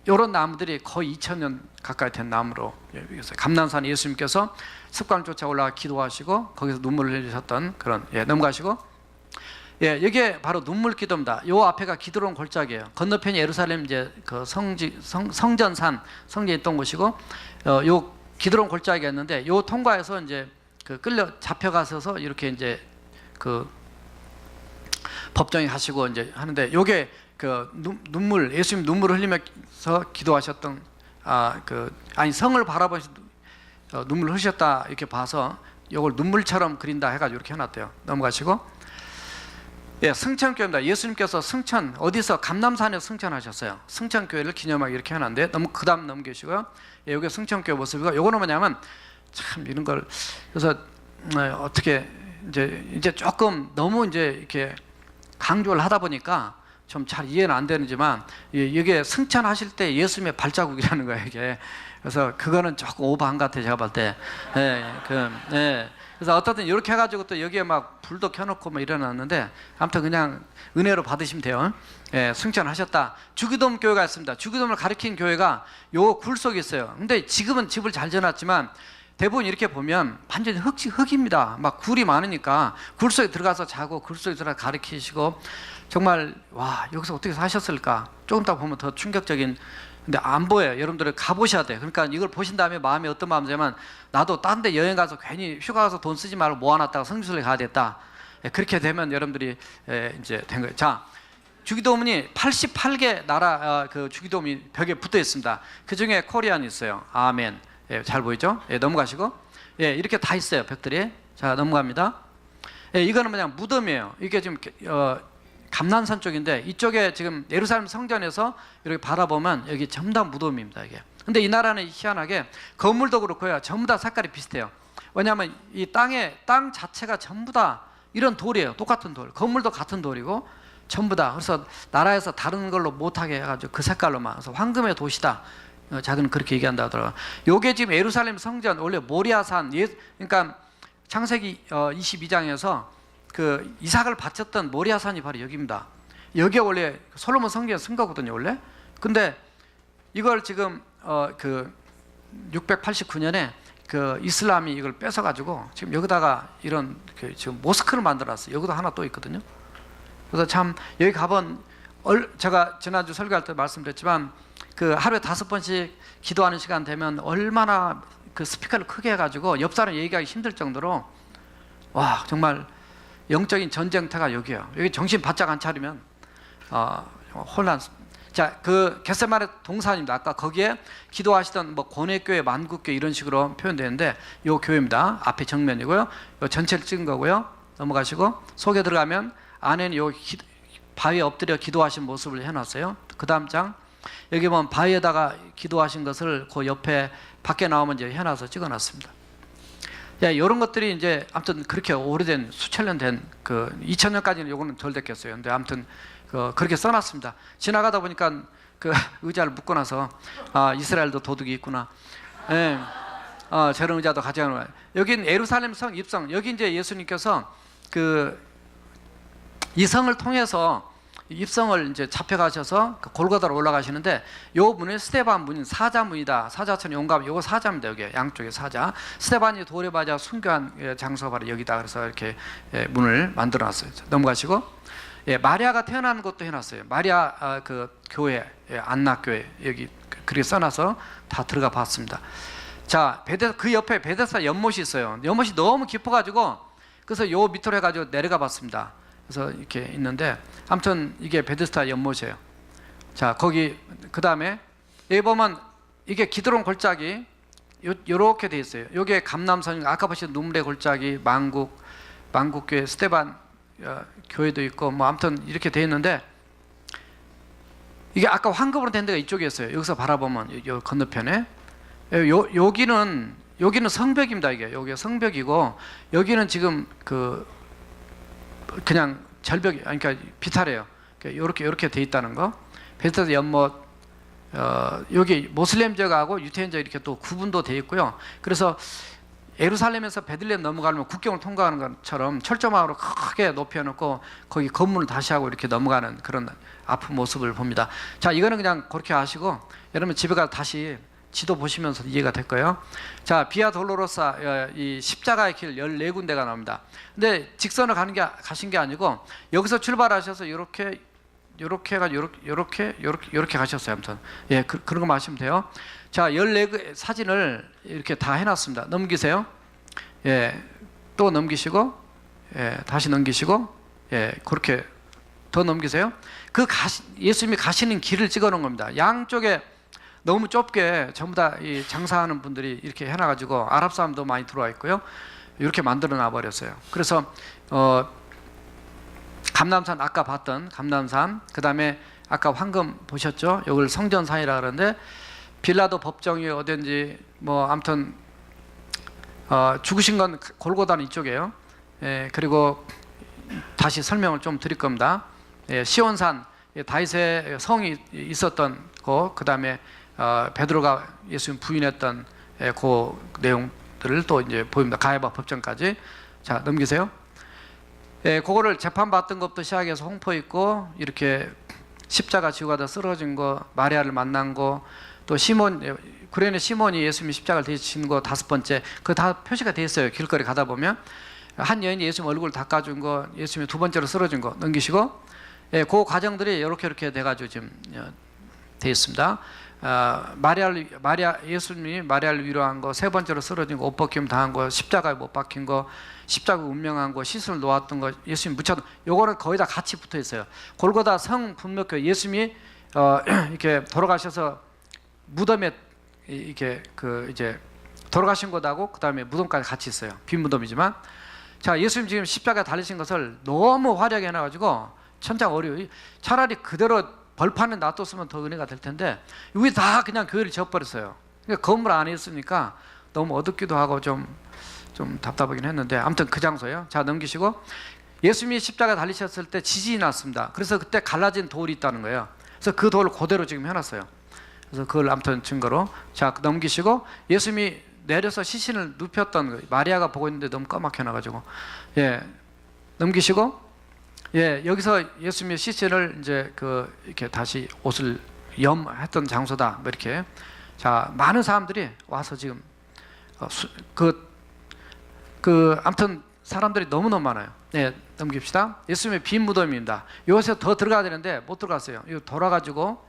S1: 이런 나무들이 거의 2000년 가까이 된 나무로 감람산에 예수님께서 습관을 쫓아 올라가 기도하시고 거기서 눈물을 흘리셨던 그런 넘어가시고 이게 바로 눈물 기도입니다. 요 앞에가 기드론 골짜기예요. 건너편이 예루살렘 이제 그 성전산 성전이 있던 곳이고 요 기드론 골짜기가 있는데 요 통과해서 이제 그 끌려 잡혀가셔서 이렇게 이제 그 법정에 가시고 이제 하는데 요게 그 눈물 예수님 눈물을 흘리면서 기도하셨던 성을 바라보시 눈물을 흘리셨다 이렇게 봐서 요걸 눈물처럼 그린다 해가지고 이렇게 해놨대요. 넘어가시고 승천교회입니다. 예수님께서 승천 어디서 감람산에서 승천하셨어요. 승천교회를 기념하기 이렇게 해놨는데 그 다음 넘기시고요. 여기 승천교회 모습이고 요거는 뭐냐면 참 이런 걸 그래서 어떻게 이제 조금 너무 이제 이렇게 강조를 하다 보니까 좀 잘 이해는 안 되는지만 이게 승천하실 때 예수님의 발자국이라는 거예요 이게. 그래서 그거는 조금 오버한 것 같아요 제가 볼 때. 그래서 어떻든 이렇게 해가지고 또 여기에 막 불도 켜놓고 뭐 일어났는데 아무튼 그냥 은혜로 받으시면 돼요. 승천하셨다. 주기도문 교회가 있습니다. 주기도문을 가리킨 교회가 요 굴 속에 있어요. 근데 지금은 집을 잘 지어놨지만 대부분 이렇게 보면 완전히 흙입니다. 막 굴이 많으니까 굴 속에 들어가서 자고 굴 속에 들어가 가르치시고 정말 와 여기서 어떻게 사셨을까? 조금 더 보면 더 충격적인. 근데 안 보여요. 여러분들 가보셔야 돼요. 그러니까 이걸 보신 다음에 마음이 어떤 마음이냐면 나도 딴 데 여행 가서 괜히 휴가 가서 돈 쓰지 말고 모아놨다가 성지순례 가야 됐다. 그렇게 되면 여러분들이 이제 된 거예요. 자, 주기도문이 88개 나라 그 주기도문이 벽에 붙어 있습니다. 그 중에 코리안이 있어요. 아멘. 잘 보이죠? 넘어가시고 예, 이렇게 다 있어요, 벽들이. 자, 넘어갑니다. 예, 이거는 그냥 무덤이에요. 이게 지금 감람산 쪽인데 이쪽에 지금 예루살렘 성전에서 이렇게 바라보면 여기 전부 다 무덤입니다, 이게. 근데 이 나라는 희한하게 건물도 그렇고요, 전부 다 색깔이 비슷해요. 왜냐하면 이 땅 자체가 전부 다 이런 돌이에요. 똑같은 돌. 건물도 같은 돌이고 전부 다. 그래서 나라에서 다른 걸로 못하게 해가지고 그 색깔로만. 그래서 황금의 도시다. 자기는 그렇게 얘기한다 하더라고요. 요게 지금 예루살렘 성전, 원래 모리아산, 그러니까 창세기 22장에서 그 이삭을 바쳤던 모리아산이 바로 여기입니다. 여기가 원래 솔로몬 성전에 쓴 거거든요, 원래. 근데 이걸 지금 그 689년에 그 이슬람이 이걸 뺏어가지고 지금 여기다가 이런 그 지금 모스크를 만들었어요. 여기도 하나 또 있거든요. 그래서 참 여기 가본, 제가 지난주 설교할 때 말씀드렸지만 그 하루에 5번씩 기도하는 시간 되면 얼마나 그 스피커를 크게 해가지고 옆 사람 얘기하기 힘들 정도로, 와, 정말 영적인 전쟁터가 여기예요. 여기 정신 바짝 안 차리면 혼란. 자, 그 겟세마네 동산입니다. 아까 거기에 기도하시던 뭐 권해교회, 만국교회 이런 식으로 표현되는데 요 교회입니다. 앞에 정면이고요. 요 전체를 찍은 거고요. 넘어가시고 속에 들어가면 안에는 요 바위에 엎드려 기도하신 모습을 해놨어요. 그 다음 장, 여기 보면 바위에다가 기도하신 것을 그 옆에 밖에 나오면 이제 해놔서 찍어놨습니다. 야, 이런 것들이 이제 아무튼 그렇게 오래된 수천 년 된 그 2000년까지는 요거는 덜 됐겠어요. 근데 아무튼 그렇게 써놨습니다. 지나가다 보니까 그 의자를 묶고 나서 이스라엘도 도둑이 있구나. 예. 저런 의자도 가져가는 거예요. 여긴 예루살렘 성 입성. 여기 이제 예수님께서 이 성을 통해서 입성을 이제 잡혀가셔서 골고다로 올라가시는데 요 문이 스데반 문인 사자문이다. 사자처럼 용감. 요거 사자입니다. 여기 양쪽에 사자. 스데반이 돌에 맞아 순교한 장소가 바로 여기다. 그래서 이렇게 문을 만들어놨어요. 넘어가시고, 예, 마리아가 태어난 것도 해놨어요. 마리아 그 교회, 안나 교회 여기 그렇게 써놔서 다 들어가 봤습니다. 자, 그 옆에 베데스다 연못이 있어요. 연못이 너무 깊어가지고 그래서 요 밑으로 해가지고 내려가 봤습니다. 그래서 이렇게 있는데 아무튼 이게 베데스다 연못이에요. 자, 거기 그 다음에 여기 보면 이게 기드론 골짜기 요렇게 돼 있어요. 요게 감람선, 아까 보신 눈물의 골짜기, 만국교회, 스데반 교회도 있고 뭐 아무튼 이렇게 돼 있는데 이게 아까 황금으로 된 데가 이쪽이었어요. 여기서 바라보면 요 건너편에 여기는 성벽입니다. 이게 여기가 성벽이고 여기는 지금 그냥 절벽이, 그러니까 비탈해요. 이렇게 돼 있다는 거. 베데스다 연못, 여기 모슬렘 지역하고 유태인 지역 이렇게 또 구분도 돼 있고요. 그래서 예루살렘에서 베들레헴 넘어가려면 국경을 통과하는 것처럼 철조망으로 크게 높여놓고 거기 건물을 다시 하고 이렇게 넘어가는 그런 아픈 모습을 봅니다. 자, 이거는 그냥 그렇게 하시고 여러분 집에 가서 다시 지도 보시면서 이해가 될 거예요. 자, 비아 돌로로사, 이 십자가의 길 14군데가 나옵니다. 근데 직선을 가신 게 아니고 여기서 출발하셔서 이렇게 가셨어요. 아무튼 예, 그런 거 마시면 돼요. 자, 14개 사진을 이렇게 다 해놨습니다. 넘기세요. 예, 또 넘기시고, 예, 다시 넘기시고, 예, 그렇게 더 넘기세요. 예수님이 가시는 길을 찍어놓은 겁니다. 양쪽에 너무 좁게 전부 다 이 장사하는 분들이 이렇게 해놔가지고 아랍 사람도 많이 들어와 있고요. 이렇게 만들어 놔버렸어요. 그래서 감람산, 아까 봤던 감람산, 그 다음에 아까 황금 보셨죠? 이걸 성전산이라 그러는데 빌라도 법정이 어딘지 뭐 아무튼 죽으신 건 골고다는 이쪽이에요. 예, 그리고 다시 설명을 좀 드릴 겁니다. 예, 시온산, 다윗의 성이 있었던 거, 그 다음에 베드로가 예수님 부인했던 그 내용들을 또 이제 보입니다. 가야바 법정까지. 자, 넘기세요. 예, 그거를 재판받던 것부터 시작해서 홍포 있고 이렇게 십자가 지고 가다 쓰러진 거, 마리아를 만난 거, 또 구레네 시몬이 예수님이 십자가를 대신 거 5번째, 그거 다 표시가 돼 있어요. 길거리 가다 보면 한 여인이 예수님 얼굴 닦아준 거, 예수님이 2번째로 쓰러진 거 넘기시고, 예, 그 과정들이 이렇게 돼가지고 지금 돼 있습니다. 예수님이 마리아를 위로한 거, 3번째로 쓰러진 거, 옷 벗김 당한 거, 십자가에 못 박힌 거, 십자가 운명한 거, 시선을 놓았던 거, 예수님 묻혀둔, 요거는 거의 다 같이 붙어 있어요. 골고다 성 분명교, 예수님이 이렇게 돌아가셔서 무덤에 이렇게 이제 돌아가신 것하고 그 다음에 무덤까지 같이 있어요. 빈 무덤이지만. 자, 예수님 지금 십자가에 달리신 것을 너무 화려하게 해놔가지고 천장 어려워요. 차라리 그대로 벌판에 놔뒀으면 더 은혜가 될 텐데 여기 다 그냥 교회를 지어버렸어요. 그러니까 건물 안에 있으니까 너무 어둡기도 하고 좀 답답하긴 했는데 아무튼 그 장소예요. 자, 넘기시고 예수님이 십자가에 달리셨을 때 지진이 났습니다. 그래서 그때 갈라진 돌이 있다는 거예요. 그래서 그 돌을 그대로 지금 해놨어요. 그래서 그걸 아무튼 증거로. 자, 넘기시고 예수님이 내려서 시신을 눕혔던 거예요. 마리아가 보고 있는데 너무 까맣게 나가지고. 예, 넘기시고 예, 여기서 예수님의 시신을 이제 이렇게 다시 옷을 염했던 장소다. 뭐 이렇게. 자, 많은 사람들이 와서 지금 아무튼 사람들이 너무너무 많아요. 네, 넘깁시다. 예수님의 빈 무덤입니다. 여기서 더 들어가야 되는데 못 들어갔어요. 이거 돌아가지고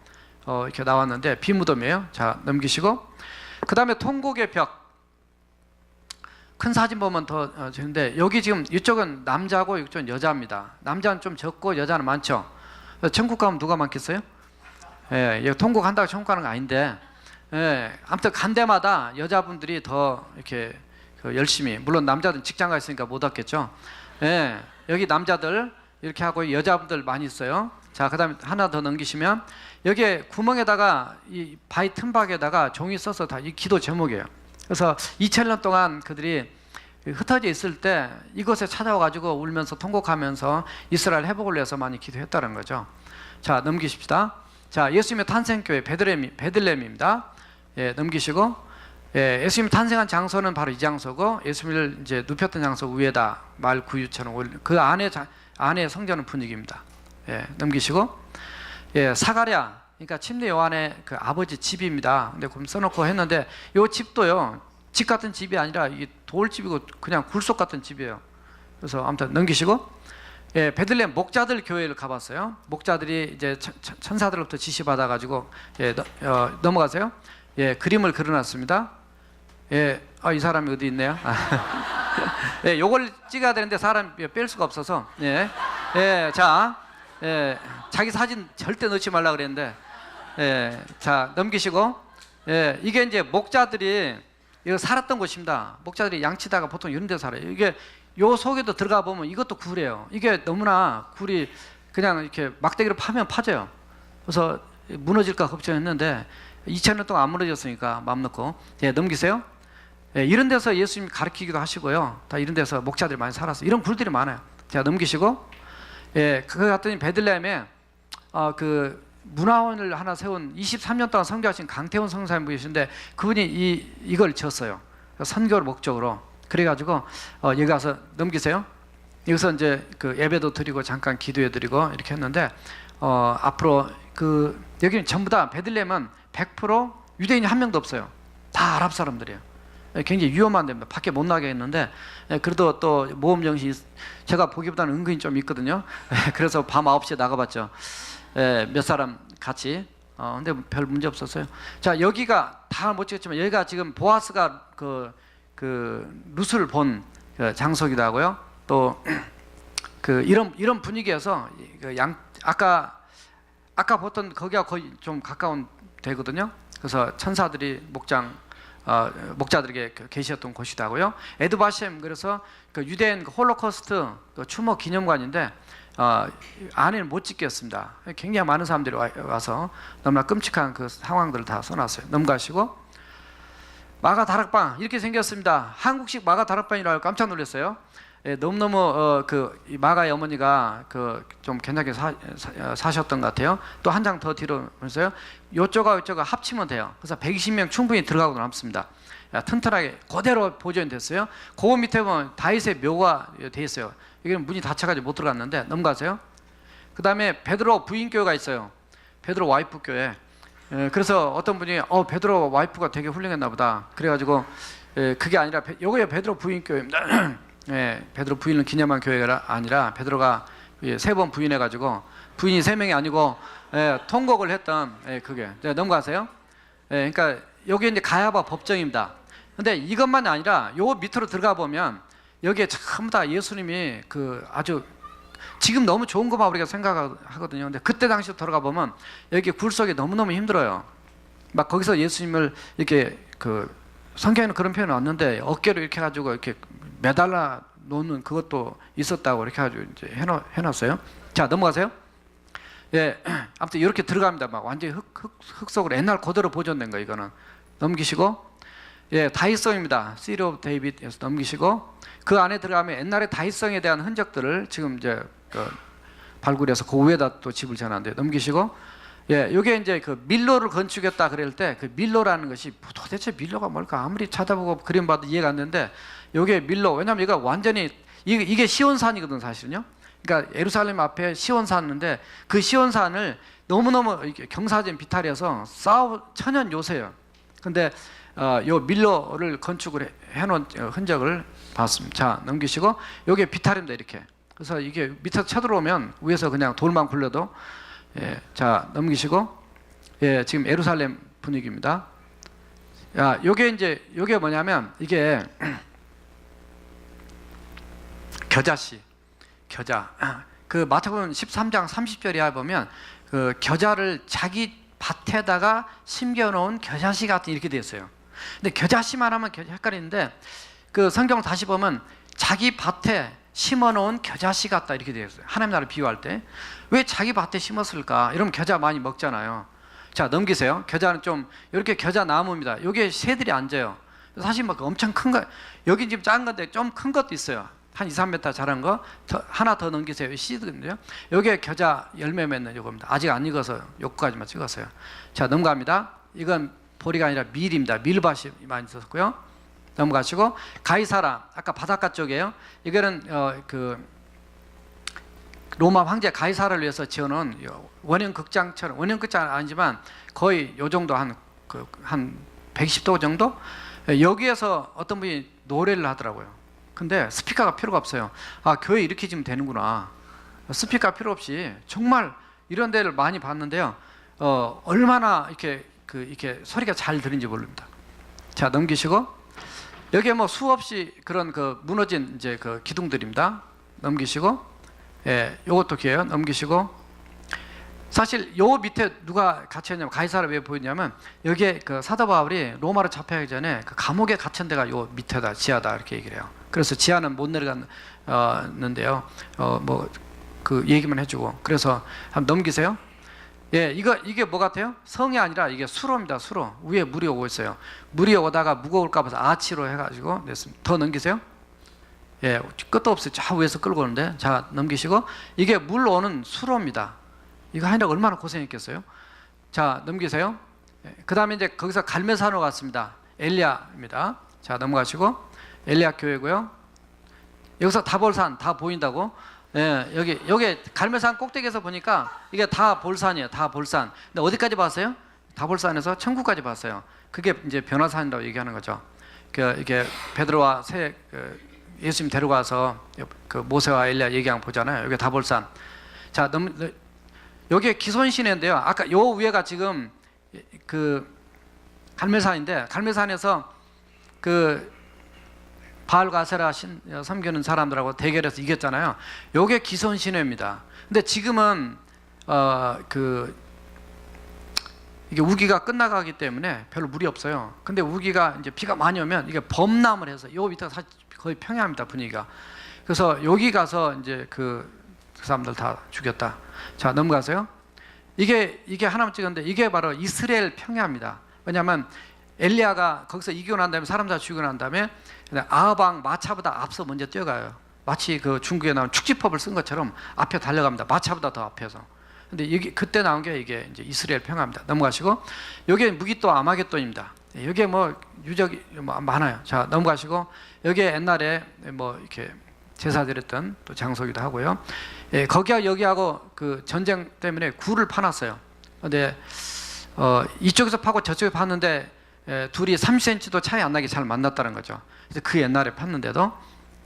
S1: 이렇게 나왔는데 빈 무덤이에요. 자, 넘기시고 그 다음에 통곡의 벽. 큰 사진 보면 더 되는데 여기 지금 이쪽은 남자고 이쪽은 여자입니다. 남자는 좀 적고 여자는 많죠. 천국 가면 누가 많겠어요? 예, 여기 통곡한다고 천국 가는 거 아닌데 예, 아무튼 간 데마다 여자분들이 더 이렇게 열심히, 물론 남자들은 직장 가 있으니까 못 왔겠죠. 예, 여기 남자들 이렇게 하고 여자분들 많이 있어요. 자, 그 다음에 하나 더 넘기시면 여기에 구멍에다가 이 바위 틈박에다가 종이 써서 다 이 기도 제목이에요. 그래서 2000년 동안 그들이 흩어져 있을 때 이곳에 찾아와가지고 울면서 통곡하면서 이스라엘 회복을 위해서 많이 기도했다는 거죠. 자, 넘기십시다. 자, 예수님의 탄생교회 베들레헴입니다. 예, 넘기시고 예, 예수님이 탄생한 장소는 바로 이 장소고 예수님을 이제 눕혔던 장소 위에다 말 구유처럼 그 안에 성전은 분위기입니다. 예, 넘기시고 예, 사가랴, 그러니까 침례 요한의 그 아버지 집입니다. 근데 그럼 써놓고 했는데 이 집도요, 집 같은 집이 아니라 이게 돌집이고 그냥 굴속 같은 집이에요. 그래서 아무튼 넘기시고 예, 베들레헴 목자들 교회를 가봤어요. 목자들이 이제 천사들로부터 지시 받아가지고 예, 넘어가세요. 예, 그림을 그려놨습니다. 예, 이 사람이 어디 있네요. 예, 요걸 찍어야 되는데 사람 뺄 수가 없어서. 예, 예, 자, 예, 자기 사진 절대 넣지 말라 그랬는데, 예, 자, 넘기시고, 예, 이게 이제 목자들이 이거 살았던 곳입니다. 목자들이 양치다가 보통 이런 데 살아요. 이게 요 속에도 들어가 보면 이것도 굴이에요. 이게 너무나 굴이 그냥 이렇게 막대기로 파면 파져요. 그래서 무너질까 걱정했는데 2000년 동안 안 무너졌으니까 마음 놓고. 예, 넘기세요. 예, 이런 데서 예수님이 가르치기도 하시고요. 다 이런 데서 목자들이 많이 살았어요. 이런 굴들이 많아요. 자, 넘기시고 예, 그거 갔더니 베들레헴에 그 문화원을 하나 세운 23년 동안 선교하신 강태훈 선사님이 계신데 그분이 이걸 지었어요. 선교를 목적으로. 그래가지고 여기 가서 넘기세요. 여기서 이제 그 예배도 드리고 잠깐 기도해 드리고 이렇게 했는데 앞으로 여기는 전부 다 베들레헴은 100% 유대인이 한 명도 없어요. 다 아랍 사람들이에요. 굉장히 위험한 데입니다. 밖에 못 나게 했는데 그래도 또 모험 정신이 제가 보기보다는 은근히 좀 있거든요. 그래서 밤 9시에 나가봤죠. 몇 사람 같이. 근데 별 문제 없었어요. 자, 여기가 다 못 찍었지만 여기가 지금 보아스가 그 룻을 본 그 장소기도 하고요. 또 이런 분위기에서 아까 보던 거기가 거의 좀 가까운 데거든요. 그래서 천사들이 목자들에게 계시었던 곳이기도 하고요. 에드바셈, 그래서 그 유대인 홀로코스트 그 추모 기념관인데 안에는 못 찍겠습니다. 굉장히 많은 사람들이 와서 너무나 끔찍한 그 상황들을 다 써놨어요. 넘가시고 마가 다락방 이렇게 생겼습니다. 한국식 마가 다락방이라고 깜짝 놀랐어요. 예, 너무너무 이 마가의 어머니가 좀 괜찮게 사셨던 것 같아요. 또 한 장 더 뒤로 보세요. 요쪽하고 이쪽하고 합치면 돼요. 그래서 120명 충분히 들어가고 남습니다. 튼튼하게 그대로 보존됐어요. 그 밑에 보면 다윗의 묘가 돼 있어요. 여기는 문이 닫혀가지고 못 들어갔는데 넘가세요. 그 다음에 베드로 부인교회가 있어요. 베드로 와이프 교회. 그래서 어떤 분이 베드로 와이프가 되게 훌륭했나 보다. 그래가지고 그게 아니라 요거에 베드로 부인교회입니다. 예, 베드로 부인을 기념한 교회가 아니라 베드로가 3번 부인해가지고 부인이 3명이 아니고 통곡을 했던 그게. 넘어가세요. 그러니까 여기 이제 가야바 법정입니다. 근데 이것만이 아니라 요 밑으로 들어가 보면 여기에 전부 다 예수님이 아주 지금 너무 좋은 것만 우리가 생각하거든요. 근데 그때 당시 들어가 보면 여기 굴 속에 너무너무 힘들어요. 막 거기서 예수님을 이렇게 성경에는 그런 표현이 왔는데 어깨로 이렇게 해가지고 이렇게 매달라 놓는 그것도 있었다고 이렇게 해가지고 이제 해놨어요. 자, 넘어가세요. 예, 아무튼 이렇게 들어갑니다. 막 완전히 흙 속으로 옛날 그대로 보존된 거 이거는. 넘기시고, 예, 다윗성입니다. City of David에서 넘기시고, 그 안에 들어가면 옛날에 다윗성에 대한 흔적들을 지금 이제 발굴해서 그 위에다 또 집을 지어놨는데 넘기시고, 예, 이게 이제 그 밀로를 건축했다 그럴 때 그 밀로라는 것이 도대체 밀로가 뭘까 아무리 찾아보고 그림 봐도 이해가 안 되는데, 이게 밀로, 왜냐면 이거 완전히 이게 시온산이거든 사실은요. 그러니까 예루살렘 앞에 시온산인데 그 시온산을 너무너무 이렇게 경사진 비탈해서 천연 요새예요. 근데 요 밀로를 건축을 해놓은 흔적을 봤습니다. 자, 넘기시고, 요게 비탈입니다 이렇게. 그래서 이게 밑에서 쳐들어오면 위에서 그냥 돌만 굴려도, 예, 자, 넘기시고, 예, 지금 예루살렘 분위기입니다. 야, 요게 뭐냐면 이게 겨자씨, 겨자. 그 마태복음 13장 30절에 보면 그 겨자를 자기 밭에다가 심겨놓은 겨자씨 같은 이렇게 되어 있어요. 근데 겨자씨만 하면 헷갈리는데 그 성경 다시 보면 자기 밭에 심어놓은 겨자씨 같다 이렇게 되어 있어요. 하나님 나라를 비유할 때 왜 자기 밭에 심었을까? 이러면 겨자 많이 먹잖아요. 자, 넘기세요. 겨자는 좀 이렇게 겨자 나무입니다. 여기에 새들이 앉아요. 사실 막 엄청 큰 거, 여기 지금 작은 건데 좀 큰 것도 있어요. 한 2, 3m 자란 거 하나 더 넘기세요. 씨드인데요. 여기에 겨자 열매 맺는 요겁니다. 아직 안 익어서 요거까지만 찍었어요. 자, 넘어갑니다. 이건 보리가 아니라 밀입니다. 밀밭이 많이 있었고요. 넘어가시고, 가이사라, 아까 바닷가 쪽이에요. 이거는 그 로마 황제 가이사라를 위해서 지어놓은 원형 극장처럼, 원형 극장 아니지만 거의 요 정도 한 120도 정도. 여기에서 어떤 분이 노래를 하더라고요. 근데 스피커가 필요가 없어요. 아, 교회 이렇게 지면 되는구나. 스피커 필요 없이 정말 이런 데를 많이 봤는데요. 얼마나 이렇게 소리가 잘 들리는지 모릅니다. 자, 넘기시고, 여기에 뭐 수없이 그런 그 무너진 이제 그 기둥들입니다. 넘기시고, 예, 요것도 기회요. 넘기시고, 사실 요 밑에 누가 갇혔냐면 가이사라 왜 보였냐면 여기에 그 사도 바울이 로마로 잡혀가기 전에 그 감옥에 갇힌 데가 요 밑에다 지하다 이렇게 얘기를 해요. 그래서 지하는 못 내려갔는데요. 뭐 그 얘기만 해주고, 그래서 한번 넘기세요. 예, 이게 뭐 같아요? 성이 아니라 이게 수로입니다. 수로 위에 물이 오고 있어요. 물이 오다가 무거울까 봐서 아치로 해가지고 냈습니다. 더 넘기세요. 예, 끝도 없어요. 저 위에서 끌고 오는데. 자, 넘기시고, 이게 물 오는 수로입니다. 이거 하느라고 얼마나 고생했겠어요. 자, 넘기세요. 그 다음에 이제 거기서 갈매산으로 갔습니다. 엘리야입니다. 자, 넘어가시고, 엘리야 교회고요. 여기서 다볼산 다 보인다고. 예, 여기 갈매산 꼭대기에서 보니까 이게 다 볼산이에요. 다 볼산. 근데 어디까지 봤어요? 다볼산에서 천국까지 봤어요. 그게 이제 변화산이라고 얘기하는 거죠. 이게 베드로와 예수님 데려가서 그 모세와 엘리야 얘기한 거 보잖아요. 여기 다볼산. 자, 여기에 기손시내인데요. 아까 요 위에가 지금 그 갈매산인데, 갈매산에서 그 바알과 아세라 섬기는 사람들하고 대결해서 이겼잖아요. 요게 기손시내입니다. 근데 지금은 이게 우기가 끝나가기 때문에 별로 물이 없어요. 근데 우기가 이제 비가 많이 오면 이게 범람을 해서 요 밑에가 사실 거의 평야입니다, 분위기가. 그래서 여기 가서 이제 그 사람들 다 죽였다. 자, 넘어가세요. 이게 하나만 찍었는데 이게 바로 이스라엘 평야입니다. 왜냐하면 엘리야가 거기서 이기고 난 다음에 사람 다 죽이고 난 다음에 아합 마차보다 앞서 먼저 뛰어가요. 마치 그 중국에 나온 축지법을 쓴 것처럼 앞에 달려갑니다. 마차보다 더 앞에서. 근데 이게 그때 나온 게 이게 이제 이스라엘 평야입니다. 넘어가시고, 여기에 무기또 아마겟돈입니다. 여기에 뭐 유적이 많아요. 자, 넘어가시고, 여기에 옛날에 뭐 이렇게 제사 드렸던 또 장소기도 하고요. 예, 거기하고 여기하고 그 전쟁 때문에 굴을 파놨어요. 근데 이쪽에서 파고 저쪽에 팠는데 둘이 30cm도 차이 안 나게 잘 만났다는 거죠. 그래서 그 옛날에 팠는데도,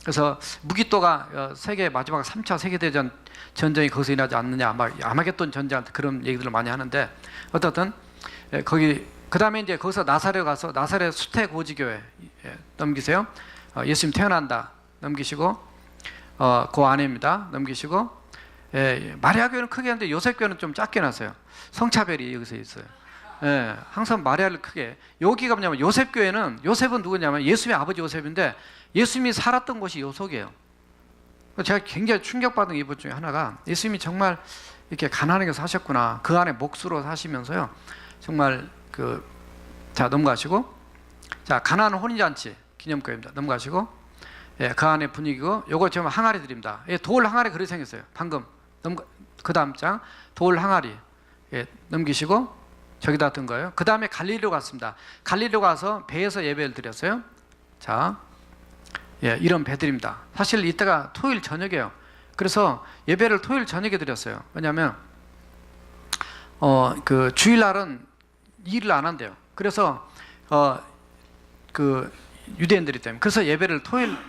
S1: 그래서 무기또가 세계 마지막 3차 세계대전 전쟁이 거기서 일어나지 않느냐, 아마겟돈 전쟁 그런 얘기들을 많이 하는데, 어떻든 거기 그 다음에 이제 거기서 나사렛 가서 나사렛 수태고지교회 넘기세요. 예수님 태어난다 넘기시고, 그 안에입니다. 넘기시고, 마리아 교회는 크게 하는데 요셉 교회는 좀 작게 놨어요. 성차별이 여기서 있어요. 예, 항상 마리아를 크게. 여기가 뭐냐면 요셉 교회는, 요셉은 누구냐면 예수님의 아버지 요셉인데 예수님이 살았던 곳이 요속이에요. 제가 굉장히 충격받은 이것 중에 하나가, 예수님이 정말 이렇게 가난하게 사셨구나. 그 안에 목수로 사시면서요. 정말 자, 넘어가시고. 자, 가나안 혼인잔치 기념교회입니다. 넘어가시고. 예, 그 안에 분위기고, 요거 지금 항아리 드립니다. 예, 돌 항아리 그릇 생겼어요. 방금. 그 다음 장. 돌 항아리. 예, 넘기시고. 저기다 든 거예요. 그 다음에 갈릴리로 갔습니다. 갈릴리로 가서 배에서 예배를 드렸어요. 자, 예, 이런 배들입니다. 사실 이때가 토요일 저녁이에요. 그래서 예배를 토요일 저녁에 드렸어요. 왜냐하면 주일날은 일을 안 한대요. 그래서 유대인들이 때문에. 그래서 예배를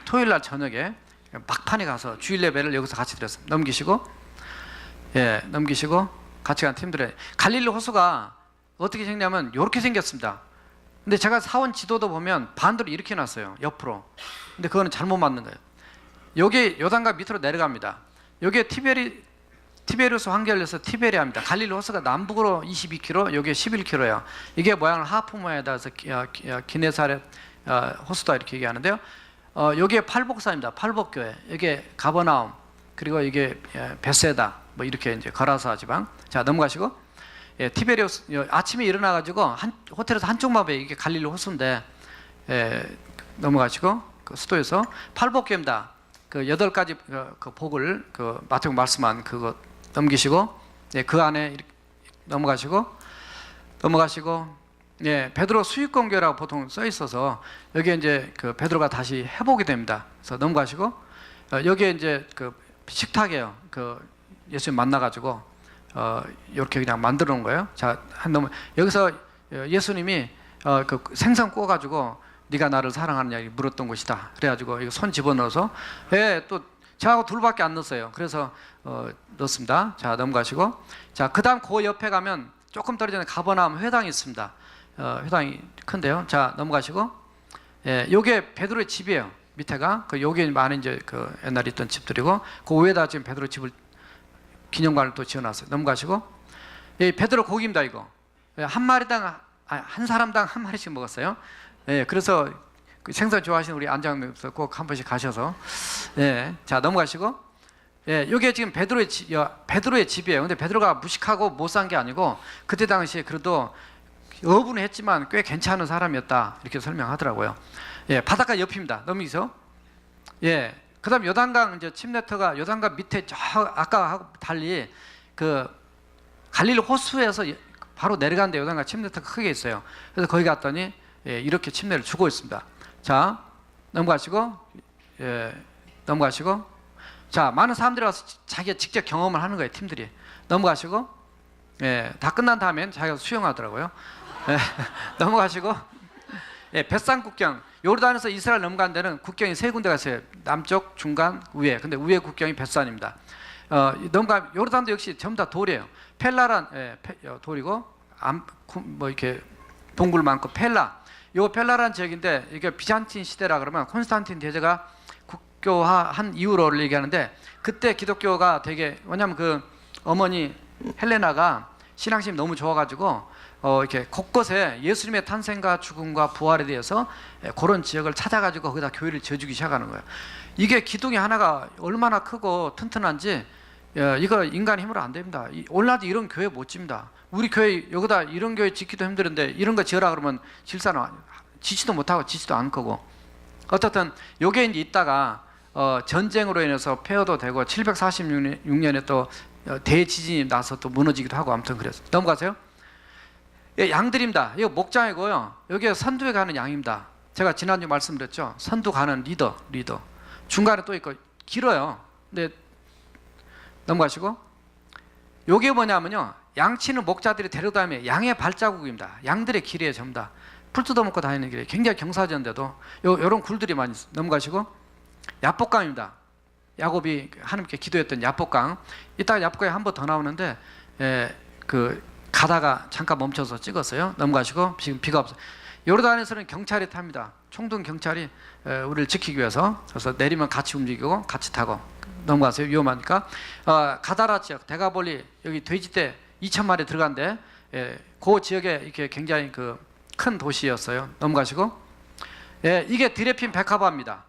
S1: 토요일날 저녁에 막판에 가서 주일 예배를 여기서 같이 드렸습니다. 넘기시고, 예, 넘기시고. 같이 간 팀들의 갈릴리 호수가 어떻게 생겼냐면 이렇게 생겼습니다. 근데 제가 사원 지도도 보면 반대로 이렇게 놨어요. 옆으로. 근데 그거는 잘못 맞는 거예요. 여기 요단강 밑으로 내려갑니다. 여기에 티베리우스 황제열에서 티베리아입니다. 갈릴리 호수가 남북으로 22km, 여기에 11km예요. 이게 모양을 하프 모양에다 해서 기네사렛 호수다 이렇게 얘기하는데요. 여기에 팔복사입니다. 팔복교회. 여기에 가버나움, 그리고 이게 베세다, 뭐 이렇게 이제 거라사 지방. 자, 넘어가시고. 예, 티베리우스 아침에 일어나가지고 호텔에서 한쪽만 봐요. 이게 갈릴리 호수인데, 넘어가시고. 그 수도에서 팔복교입니다. 그 8가지 그 복을 마태복음 말씀한 그거 넘기시고, 예, 그 안에 이렇게 넘어가시고. 예, 베드로 수익공교라고 보통 써 있어서 여기에 이제 베드로가 다시 회복이 됩니다. 그래서 넘어가시고, 여기에 이제 식탁이에요. 예수님 만나가지고 이렇게 그냥 만들어 놓은 거예요. 자, 여기서 예수님이 생선 구워가지고 네가 나를 사랑하느냐 물었던 것이다. 그래가지고 이거 손 집어넣어서, 예, 또 저하고 둘밖에 안 넣었어요. 그래서 넣습니다. 자, 넘어가시고. 자, 그 다음 그 옆에 가면 조금 떨어지는 가버나움 회당이 있습니다. 회당이 큰데요. 자, 넘어가시고. 예, 요게 베드로의 집이에요. 밑에가 여기 많은 이제 옛날에 있던 집들이고, 그 위에다 지금 베드로 집을 기념관을 또 지어놨어요. 넘어가시고. 예, 베드로 고기입니다. 이거 한 마리당, 한 사람당 한 마리씩 먹었어요. 예, 그래서 생선 좋아하시는 우리 안장님께서 꼭 한 번씩 가셔서. 예, 자, 넘어가시고. 예, 이게 지금 베드로의 집이에요. 근데 베드로가 무식하고 못 산 게 아니고 그때 당시에 그래도 어부는 했지만 꽤 괜찮은 사람이었다 이렇게 설명하더라고요. 예, 바닷가 옆입니다. 넘기죠. 예, 그다음 요단강 이제 침례터가 요단강 밑에 저 아까하고 달리 갈릴리 호수에서 바로 내려가는데 요단강 침례터가 크게 있어요. 그래서 거기 갔더니, 예, 이렇게 침례를 주고 있습니다. 자, 넘어가시고. 예, 넘어가시고. 자, 많은 사람들이 와서 자기가 직접 경험을 하는 거예요. 팀들이. 넘어가시고. 예, 다 끝난 다음엔 자기가 수영하더라고요. 예, 넘어가시고. 예, 벳산 국경. 요르단에서 이스라엘 넘어간 데는 국경이 3군데가 있어요. 남쪽, 중간, 위에. 근데 위에 국경이 벳산입니다. 요르단도 역시 전부 다 돌이에요. 펠라란, 돌이고, 뭐 이렇게 동굴 많고 펠라. 요 펠라란 지역인데 이게 비잔틴 시대라 그러면 콘스탄틴 대제가 국교화한 이후로를 얘기하는데, 그때 기독교가 되게, 왜냐면 어머니 헬레나가 신앙심이 너무 좋아가지고 이렇게 곳곳에 예수님의 탄생과 죽음과 부활에 대해서 그런 지역을 찾아가지고 거기다 교회를 지어주기 시작하는 거예요. 이게 기둥이 하나가 얼마나 크고 튼튼한지, 이거 인간 힘으로 안 됩니다. 오늘날도 이런 교회 못 집니다. 우리 교회 여기다 이런 교회 짓기도 힘들은데 이런 거 지어라 그러면 질사는 짓지도 못하고 짓지도 않을 거고. 어떻든 요게 이제 있다가 전쟁으로 인해서 폐허도 되고 746년에 또 대지진이 나서 또 무너지기도 하고, 아무튼 그래서 넘어가세요. 예, 양들입니다. 이거 목장이고요. 여기에 선두에 가는 양입니다. 제가 지난주 말씀드렸죠. 선두 가는 리더. 중간에 또 있고 길어요. 근데 넘어가시고. 요게 뭐냐면요, 양치는 목자들이 데려다니면 양의 발자국입니다. 양들의 길이에요. 전부 다 풀 뜯어먹고 다니는 길이에요. 굉장히 경사지인데도 요런 굴들이 많이 있어요. 넘어가시고. 야복강입니다. 야곱이 하나님께 기도했던 야복강. 이따가 야복강에 한 번 더 나오는데, 가다가 잠깐 멈춰서 찍었어요. 넘어가시고. 지금 비가 없어요. 요르단에서는 경찰이 탑니다. 총등 경찰이 우리를 지키기 위해서. 그래서 내리면 같이 움직이고 같이 타고. 넘어가세요. 위험하니까. 가다라 지역, 데가볼리, 여기 돼지떼 2,000마리 들어간데, 예, 그 지역에 이렇게 굉장히 그 큰 도시였어요. 넘어가시고. 예, 이게 드레핀 백합화입니다.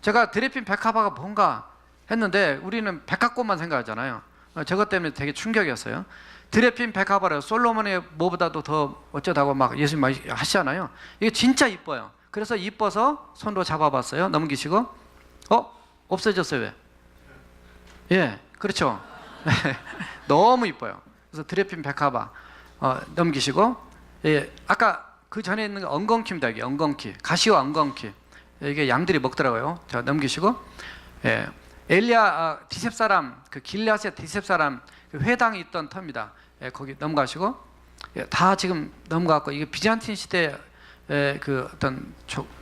S1: 제가 드레핀 백합화가 뭔가 했는데 우리는 백합꽃만 생각하잖아요. 저것 때문에 되게 충격이었어요. 드레핀 백합화를 솔로몬의 뭐보다도 더 어쩌다고 막 예수님 많이 하시잖아요. 이게 진짜 이뻐요. 그래서 이뻐서 손으로 잡아봤어요. 넘기시고. 없어졌어요. 왜? 예, 그렇죠. 너무 이뻐요. 그래서 드레핀 백합화 넘기시고. 예, 아까 그 전에 있는 엉겅퀴입니다. 이게 엉겅퀴, 가시와 엉겅퀴. 이게 양들이 먹더라고요. 자, 넘기시고. 예, 엘리야 디셉 사람, 그 길앗의 디셉 사람 그 회당이 있던 터입니다. 예, 거기 넘어가시고. 예, 다 지금 넘어갔고, 이게 비잔틴 시대 그 어떤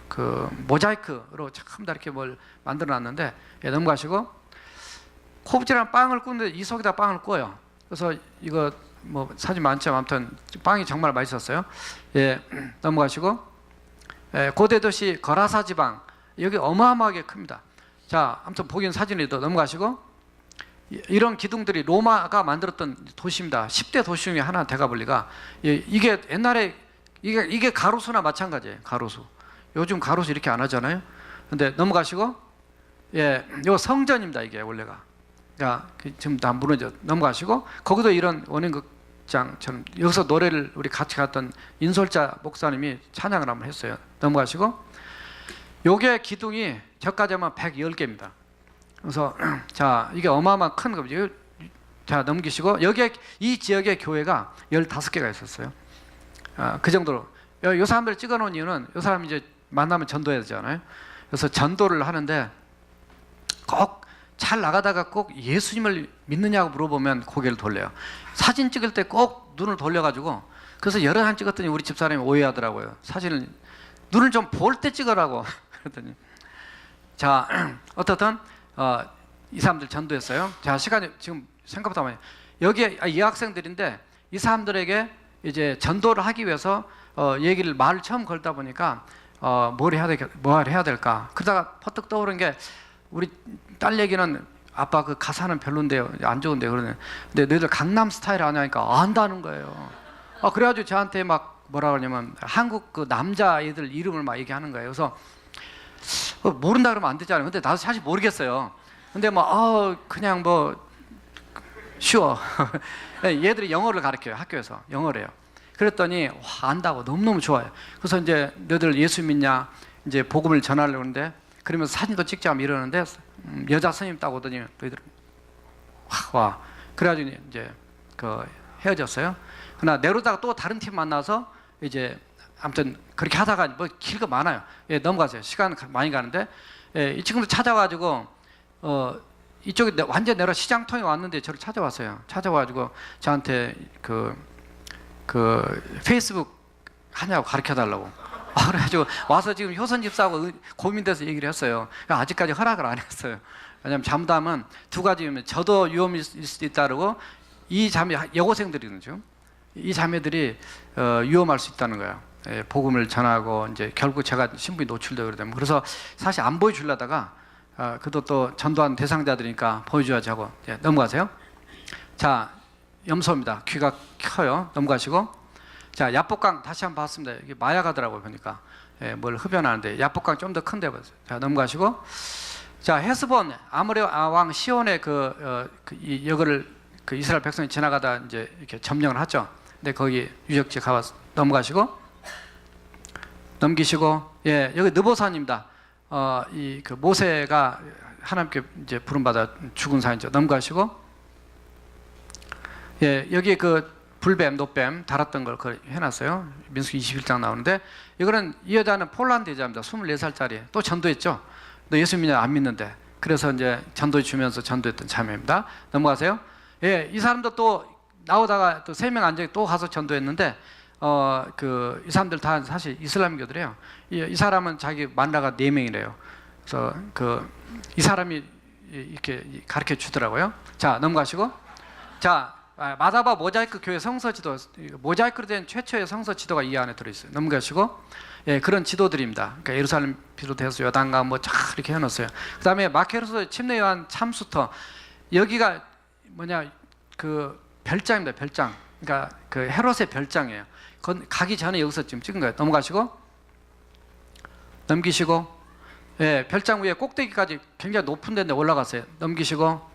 S1: 그 모자이크로 참 다 이렇게 뭘 만들어놨는데, 예, 넘어가시고. 코브지랑 빵을 구는데 이 속에다 빵을 구워요. 그래서 이거 뭐 사진 많지만 아무튼 빵이 정말 맛있었어요. 예, 넘어가시고. 예, 고대 도시 거라사 지방, 여기 어마어마하게 큽니다. 자, 아무튼 보기는 사진이도 넘어가시고. 이런 기둥들이 로마가 만들었던 도시입니다. 10대 도시 중에 하나 데가볼리가. 예, 이게 옛날에 이게 가로수나 마찬가지예요. 가로수. 요즘 가로수 이렇게 안 하잖아요. 근데 넘어가시고. 예, 요 성전입니다. 이게 원래가. 자, 지금 다 무너져. 넘어가시고. 거기도 이런 원인극장처럼 여기서 노래를 우리 같이 갔던 인솔자 목사님이 찬양을 한번 했어요. 넘어가시고. 요게 기둥이 저까지 하면 110개입니다. 그래서 자, 이게 어마어마한 큰 겁니다. 자, 넘기시고. 여기에 이 지역의 교회가 15개가 있었어요. 그 정도로. 요 사람들 찍어 놓은 이유는 요 사람이 이제 만나면 전도해야 되잖아요. 그래서 전도를 하는데 꼭 잘 나가다가 꼭 예수님을 믿느냐고 물어보면 고개를 돌려요. 사진 찍을 때 꼭 눈을 돌려가지고. 그래서 여러 장 찍었더니 우리 집사람이 오해하더라고요. 사진을 눈을 좀 볼 때 찍으라고 그랬더니. 자, 어떻든 이 사람들 전도했어요. 자, 시간이 지금 생각보다 많이. 여기에 이 학생들인데 이 사람들에게 이제 전도를 하기 위해서 말을 처음 걸다 보니까 뭘 해야 될까? 그러다가 퍼뜩 떠오른 게, 우리 딸 얘기는 아빠 그 가사는 별론데요, 안 좋은데 그러네. 근데 너희들 강남 스타일 아냐니까 안다는 거예요. 그래가지고 저한테 막 뭐라 그러냐면 한국 그 남자애들 이름을 막 얘기하는 거예요. 그래서 모른다 그러면 안 되잖아요. 근데 나도 사실 모르겠어요. 근데 그냥 쉬워. 얘들이 영어를 가르쳐요. 학교에서 영어를 해요. 그랬더니 안다고 너무너무 좋아요. 그래서 이제 너희들 예수 믿냐, 이제 복음을 전하려고 하는데, 그러면서 사진도 찍자면 이러는데 여자 스님 딱 오더니 너희들 와. 그래가지고 이제 헤어졌어요. 그러나 내려다가 또 다른 팀 만나서 이제 아무튼 그렇게 하다가 길 거 많아요. 예, 넘어가세요. 시간 많이 가는데. 예, 이 친구도 찾아가지고 이쪽에 완전 내려 시장통에 왔는데 저를 찾아왔어요. 찾아와가지고 저한테 그 페이스북 하냐고 가르쳐 달라고. 그래가지고 와서 지금 효선 집사하고 고민돼서 얘기를 했어요. 아직까지 허락을 안 했어요. 왜냐하면 잘못하면 두 가지면 저도 위험일 수도 있다고, 이 자매 여고생들이거든요. 이 자매들이 위험할 수 있다는 거예요. 예, 복음을 전하고 이제 결국 제가 신분이 노출되고 그러면, 그래서 사실 안 보여주려다가 그도 또 전도한 대상자들이니까 보여줘야지 하고. 예, 넘어가세요. 자, 염소입니다. 귀가 커요. 넘어가시고. 자, 야복강 다시 한번 봤습니다. 이게 마약하더라고요, 보니까. 예, 뭘 흡연하는데. 야복강 좀 더 큰데 봤어요. 자, 넘어가시고. 자, 헤스본 아모레 왕 시온의 이 여거를 이스라엘 백성이 지나가다 이제 이렇게 점령을 하죠. 근데 거기 유적지 가서 넘어가시고. 넘기시고. 예, 여기 느보산입니다. 모세가 하나님께 이제 부름받아 죽은 산이죠. 넘어가시고. 예, 여기 불뱀, 노뱀 달았던 걸 해놨어요. 민수기 21장 나오는데, 이거는 이 여자는 폴란드 여자입니다. 24살짜리. 또 전도했죠. 너 예수 믿냐? 안 믿는데. 그래서 이제 전도해 주면서 전도했던 자매입니다. 넘어가세요. 예, 이 사람도 또 나오다가 또 3명 앉아 또 가서 전도했는데, 이 사람들 다 사실 이슬람교들이에요. 이 사람은 자기 만나가 4명이래요. 그래서 이 사람이 이렇게 가르쳐 주더라고요. 자, 넘어가시고. 자, 마다바 모자이크 교회 성서 지도, 모자이크로 된 최초의 성서 지도가 이 안에 들어있어요. 넘어가시고. 예, 그런 지도들입니다. 그러니까 예루살렘 비롯해서 요단강 이렇게 해놓았어요. 그 다음에 마케로스 침례 요한 참수터, 여기가 별장입니다. 별장. 그러니까 그 헤롯의 별장이에요. 가기 전에 여기서 지금 찍은 거예요. 넘기시고, 예, 별장 위에 꼭대기까지 굉장히 높은 데인데 올라갔어요. 넘기시고,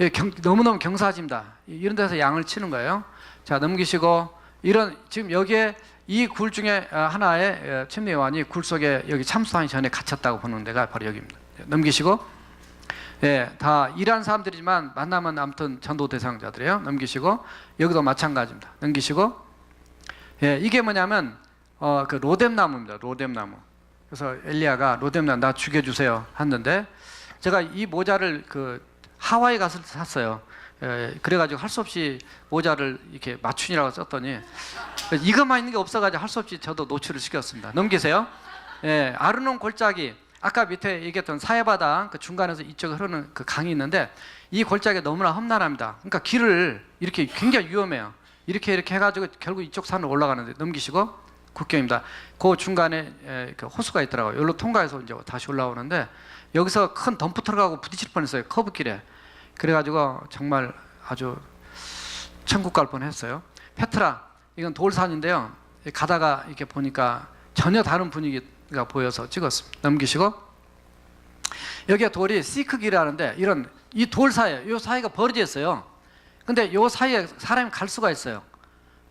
S1: 예, 너무너무 경사집니다. 이런 데서 양을 치는 거예요. 자, 넘기시고, 지금 여기에 이 굴 중에 하나에 침례요한이 굴 속에 여기 참수하기 전에 갇혔다고 보는 데가 바로 여기입니다. 넘기시고, 예, 다 일한 사람들이지만 만나면 아무튼 전도 대상자들이에요. 넘기시고, 여기도 마찬가지입니다. 넘기시고, 예, 이게 뭐냐면 그 로뎀나무입니다. 로뎀나무. 그래서 엘리야가 로뎀나무 나 죽여주세요 했는데, 제가 이 모자를 그 하와이 갔을 때 샀어요. 예, 그래가지고 할 수 없이 모자를 이렇게 맞춘이라고 썼더니 이것만 있는 게 없어가지고 할 수 없이 저도 노출을 시켰습니다. 넘기세요. 예, 아르논 골짜기, 아까 밑에 얘기했던 사해바다 그 중간에서 이쪽에 흐르는 그 강이 있는데, 이 골짜기가 너무나 험난합니다. 그러니까 길을 이렇게 굉장히 위험해요. 이렇게 해가지고 결국 이쪽 산으로 올라가는데, 넘기시고, 국경입니다. 그 중간에 그 호수가 있더라고요. 여기로 통과해서 이제 다시 올라오는데, 여기서 큰 덤프트럭하고 부딪힐 뻔했어요. 커브길에. 그래가지고 정말 아주 천국 갈 뻔했어요. 페트라, 이건 돌산인데요. 가다가 이렇게 보니까 전혀 다른 분위기가 보여서 찍었습니다. 넘기시고, 여기가 돌이 시크길이라는데, 이 돌 사이에, 이 사이가 벌어져 있어요. 근데 이 사이에 사람이 갈 수가 있어요.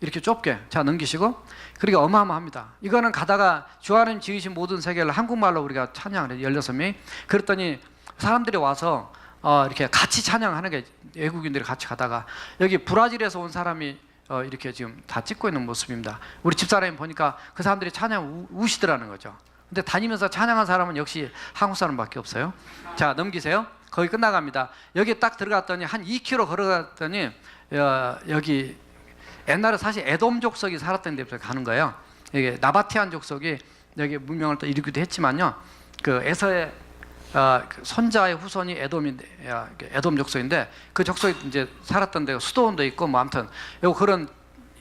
S1: 이렇게 좁게. 자, 넘기시고, 그러니까 어마어마합니다. 이거는 가다가 주 하나님 지으신 모든 세계를 한국말로 우리가 찬양을 해요. 16명이. 그랬더니 사람들이 와서 이렇게 같이 찬양하는 게, 외국인들이 같이 가다가, 여기 브라질에서 온 사람이 이렇게 지금 다 찍고 있는 모습입니다. 우리 집사람이 보니까 그 사람들이 찬양 우시더라는 거죠. 근데 다니면서 찬양한 사람은 역시 한국 사람밖에 없어요. 자, 넘기세요. 거의 끝나갑니다. 여기 딱 들어갔더니 한 2km 걸어갔더니 여기 옛날에 사실 에돔 족속이 살았던 데부터 가는 거예요. 이게 나바티안 족속이 여기 문명을 또 일으키기도 했지만요. 그 에서의 손자의 후손이 에돔 족속인데, 그 족속이 이제 살았던 데가 수도원도 있고 뭐 아무튼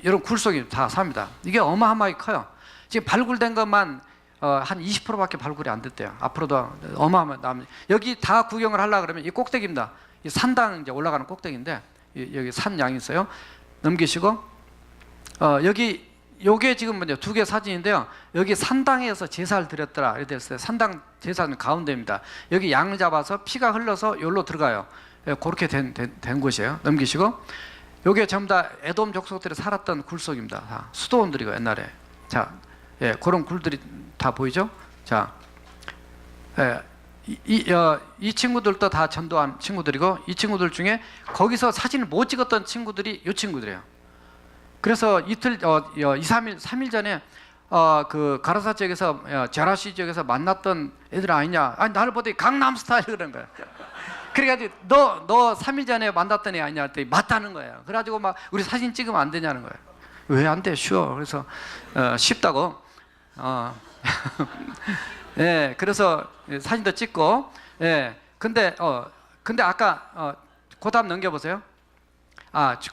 S1: 이런 굴속이 다 삽니다. 이게 어마어마하게 커요. 지금 발굴된 것만 한 20%밖에 발굴이 안 됐대요. 앞으로도 어마어마합니다. 여기 다 구경을 하려고 그러면 이 꼭대기입니다. 이 산당 이제 올라가는 꼭대기인데, 여기 산 양이 있어요. 넘기시고, 요게 지금 뭐냐, 2개 사진인데요. 여기 산당에서 제사를 드렸더라 이렇게 됐어요. 산당 제사는 가운데입니다. 여기 양을 잡아서 피가 흘러서 여기로 들어가요. 예, 그렇게 된 곳이에요. 넘기시고, 요게 전부 다 에돔 족속들이 살았던 굴속입니다. 다 수도원들이고 옛날에. 자, 예, 그런 굴들이 다 보이죠? 자, 예, 이 친구들도 다 전도한 친구들이고, 이 친구들 중에 거기서 사진을 못 찍었던 친구들이 이 친구들이에요. 그래서 3일 전에 그 가라사 지역에서 제라시 지역에서 만났던 애들 아니냐? 아니, 나를 보더니 강남 스타일 그런 거야. 그래가지고 너 3일 전에 만났던 애 아니냐 했더니 맞다는 거예요. 그래가지고 막 우리 사진 찍으면 안 되냐는 거예요. 왜 안 돼? 쉬워. 그래서 쉽다고. 예, 그래서 사진도 찍고. 예, 근데 아까 그 다음 넘겨보세요.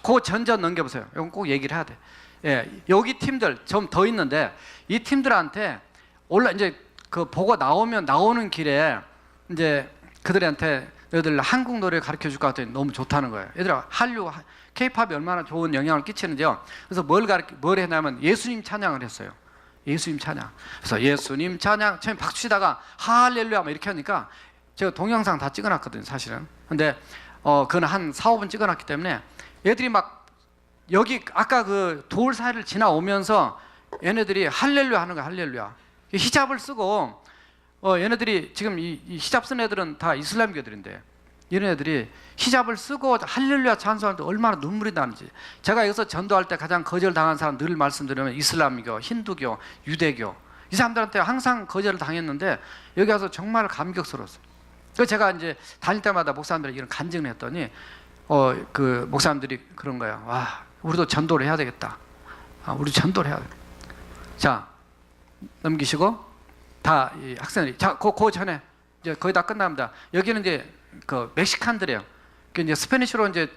S1: 그 전전 넘겨보세요. 이건 꼭 얘기를 해야 돼. 예, 여기 팀들 좀 더 있는데, 이 팀들한테 이제 그 보고 나오는 길에 이제 그들한테 너희들 한국 노래 가르쳐 줄까 했더니 너무 좋다는 거예요. 얘들아, 한류 K-팝이 얼마나 좋은 영향을 끼치는지요. 그래서 뭘 했냐면 예수님 찬양을 했어요. 예수님 찬양. 그래서 예수님 찬양 처음에 박수 치다가 할렐루야 막 이렇게 하니까, 제가 동영상 다 찍어놨거든요, 사실은. 근데 그건 한 4-5분 찍어놨기 때문에 얘들이 막 여기 아까 그 돌 사이를 지나오면서 얘네들이 할렐루야 하는 거야. 할렐루야. 히잡을 쓰고, 얘네들이 지금 이 히잡 쓴 애들은 다 이슬람교들인데, 이런 애들이 히잡을 쓰고 할렐루야 찬송할 때 얼마나 눈물이 나는지. 제가 여기서 전도할 때 가장 거절당한 사람 늘 말씀드리면 이슬람교, 힌두교, 유대교, 이 사람들한테 항상 거절을 당했는데, 여기 와서 정말 감격스러웠어요. 그래서 제가 이제 다닐 때마다 목사님들이 이런 간증을 했더니 그 목사님들이 그런 거예요. 와, 우리도 전도를 해야 되겠다. 우리 전도를 해야 돼. 자, 넘기시고, 다 이 학생들이, 자, 그 전에 이제 거의 다 끝납니다. 여기는 이제 그 멕시칸들이에요. 그 이제 스페니쉬로 이제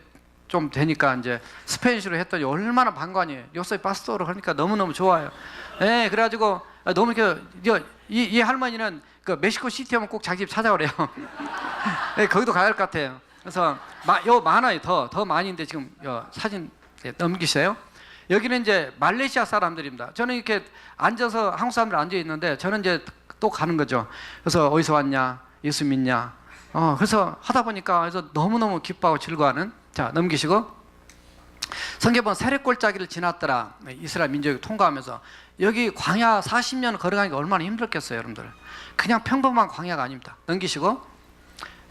S1: 좀 되니까 이제 스페니쉬로 했더니 얼마나 반관이에요. 요소이 파스토로 하니까 너무너무 좋아요. 예, 그래가지고 너무 이 할머니는 그 멕시코 시티 오면 꼭 자기 집 찾아오래요. 예, 거기도 가야 할 것 같아요. 그래서 많아요. 더 많이인데 지금 사진 네, 넘기세요. 여기는 이제 말레이시아 사람들입니다. 저는 이렇게 앉아서 한국 사람들 앉아 있는데 저는 이제 또 가는 거죠. 그래서 어디서 왔냐, 예수 믿냐. 그래서 하다 보니까 그래서 너무너무 기뻐하고 즐거워하는. 자, 넘기시고. 성경은 세례골짜기를 지났더라. 이스라엘 민족이 통과하면서 여기 광야 40년 걸어가니까 얼마나 힘들겠어요, 여러분들. 그냥 평범한 광야가 아닙니다. 넘기시고.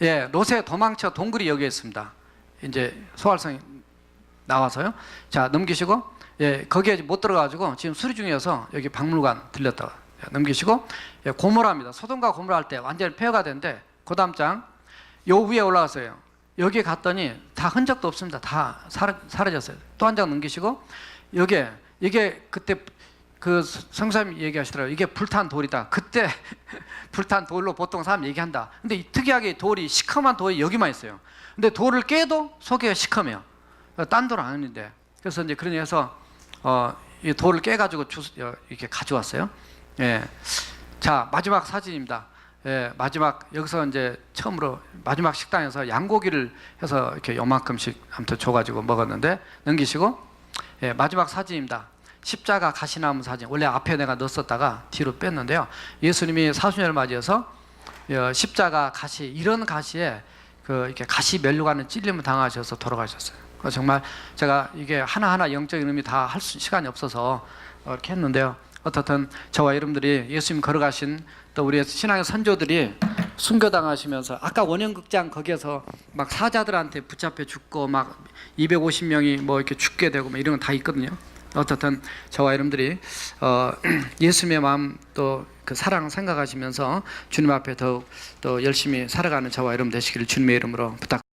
S1: 예, 롯의 도망쳐 동굴이 여기에 있습니다. 이제 소활성이 나와서요. 자, 넘기시고. 예, 거기에 못 들어가지고 지금 수리 중이어서 여기 박물관 들렸다가. 넘기시고. 예, 고모라입니다. 소돔과 고모라 할 때 완전히 폐허가 됐는데 그 다음 장 요 위에 올라갔어요. 여기 갔더니 다 흔적도 없습니다. 다 사라졌어요. 또 한 장 넘기시고. 이게 그때 그 성사님 얘기하시더라고요. 이게 불탄 돌이다. 그때 불탄 돌로 보통 사람 얘기한다. 근데 특이하게 돌이 시커먼 돌이 여기만 있어요. 근데 돌을 깨도 속이 시커매요. 딴 돌은 아닌데. 그래서 이제 그러니 해서 이 돌을 깨가지고 이렇게 가져왔어요. 예. 자, 마지막 사진입니다. 예, 마지막 여기서 이제 처음으로 마지막 식당에서 양고기를 해서 이렇게 요만큼씩 아무튼 줘가지고 먹었는데 넘기시고. 예, 마지막 사진입니다. 십자가 가시나무 사진. 원래 앞에 내가 넣었었다가 뒤로 뺐는데요. 예수님이 사순절을 맞이해서 십자가 가시, 이런 가시에 이렇게 가시 면류관을 찔림을 당하셔서 돌아가셨어요. 정말 제가 이게 하나하나 영적인 의미 다 할 시간이 없어서 이렇게 했는데요. 어떻든 저와 여러분들이 예수님 걸어가신 또 우리 신앙의 선조들이 순교당하시면서 아까 원형극장 거기에서 막 사자들한테 붙잡혀 죽고 막 250명이 뭐 이렇게 죽게 되고 뭐 이런 건 다 있거든요. 어떻든 저와 여러분들이 예수님의 마음 또 그 사랑 생각하시면서 주님 앞에 더욱 또 열심히 살아가는 저와 여러분 되시기를 주님의 이름으로 부탁드립니다.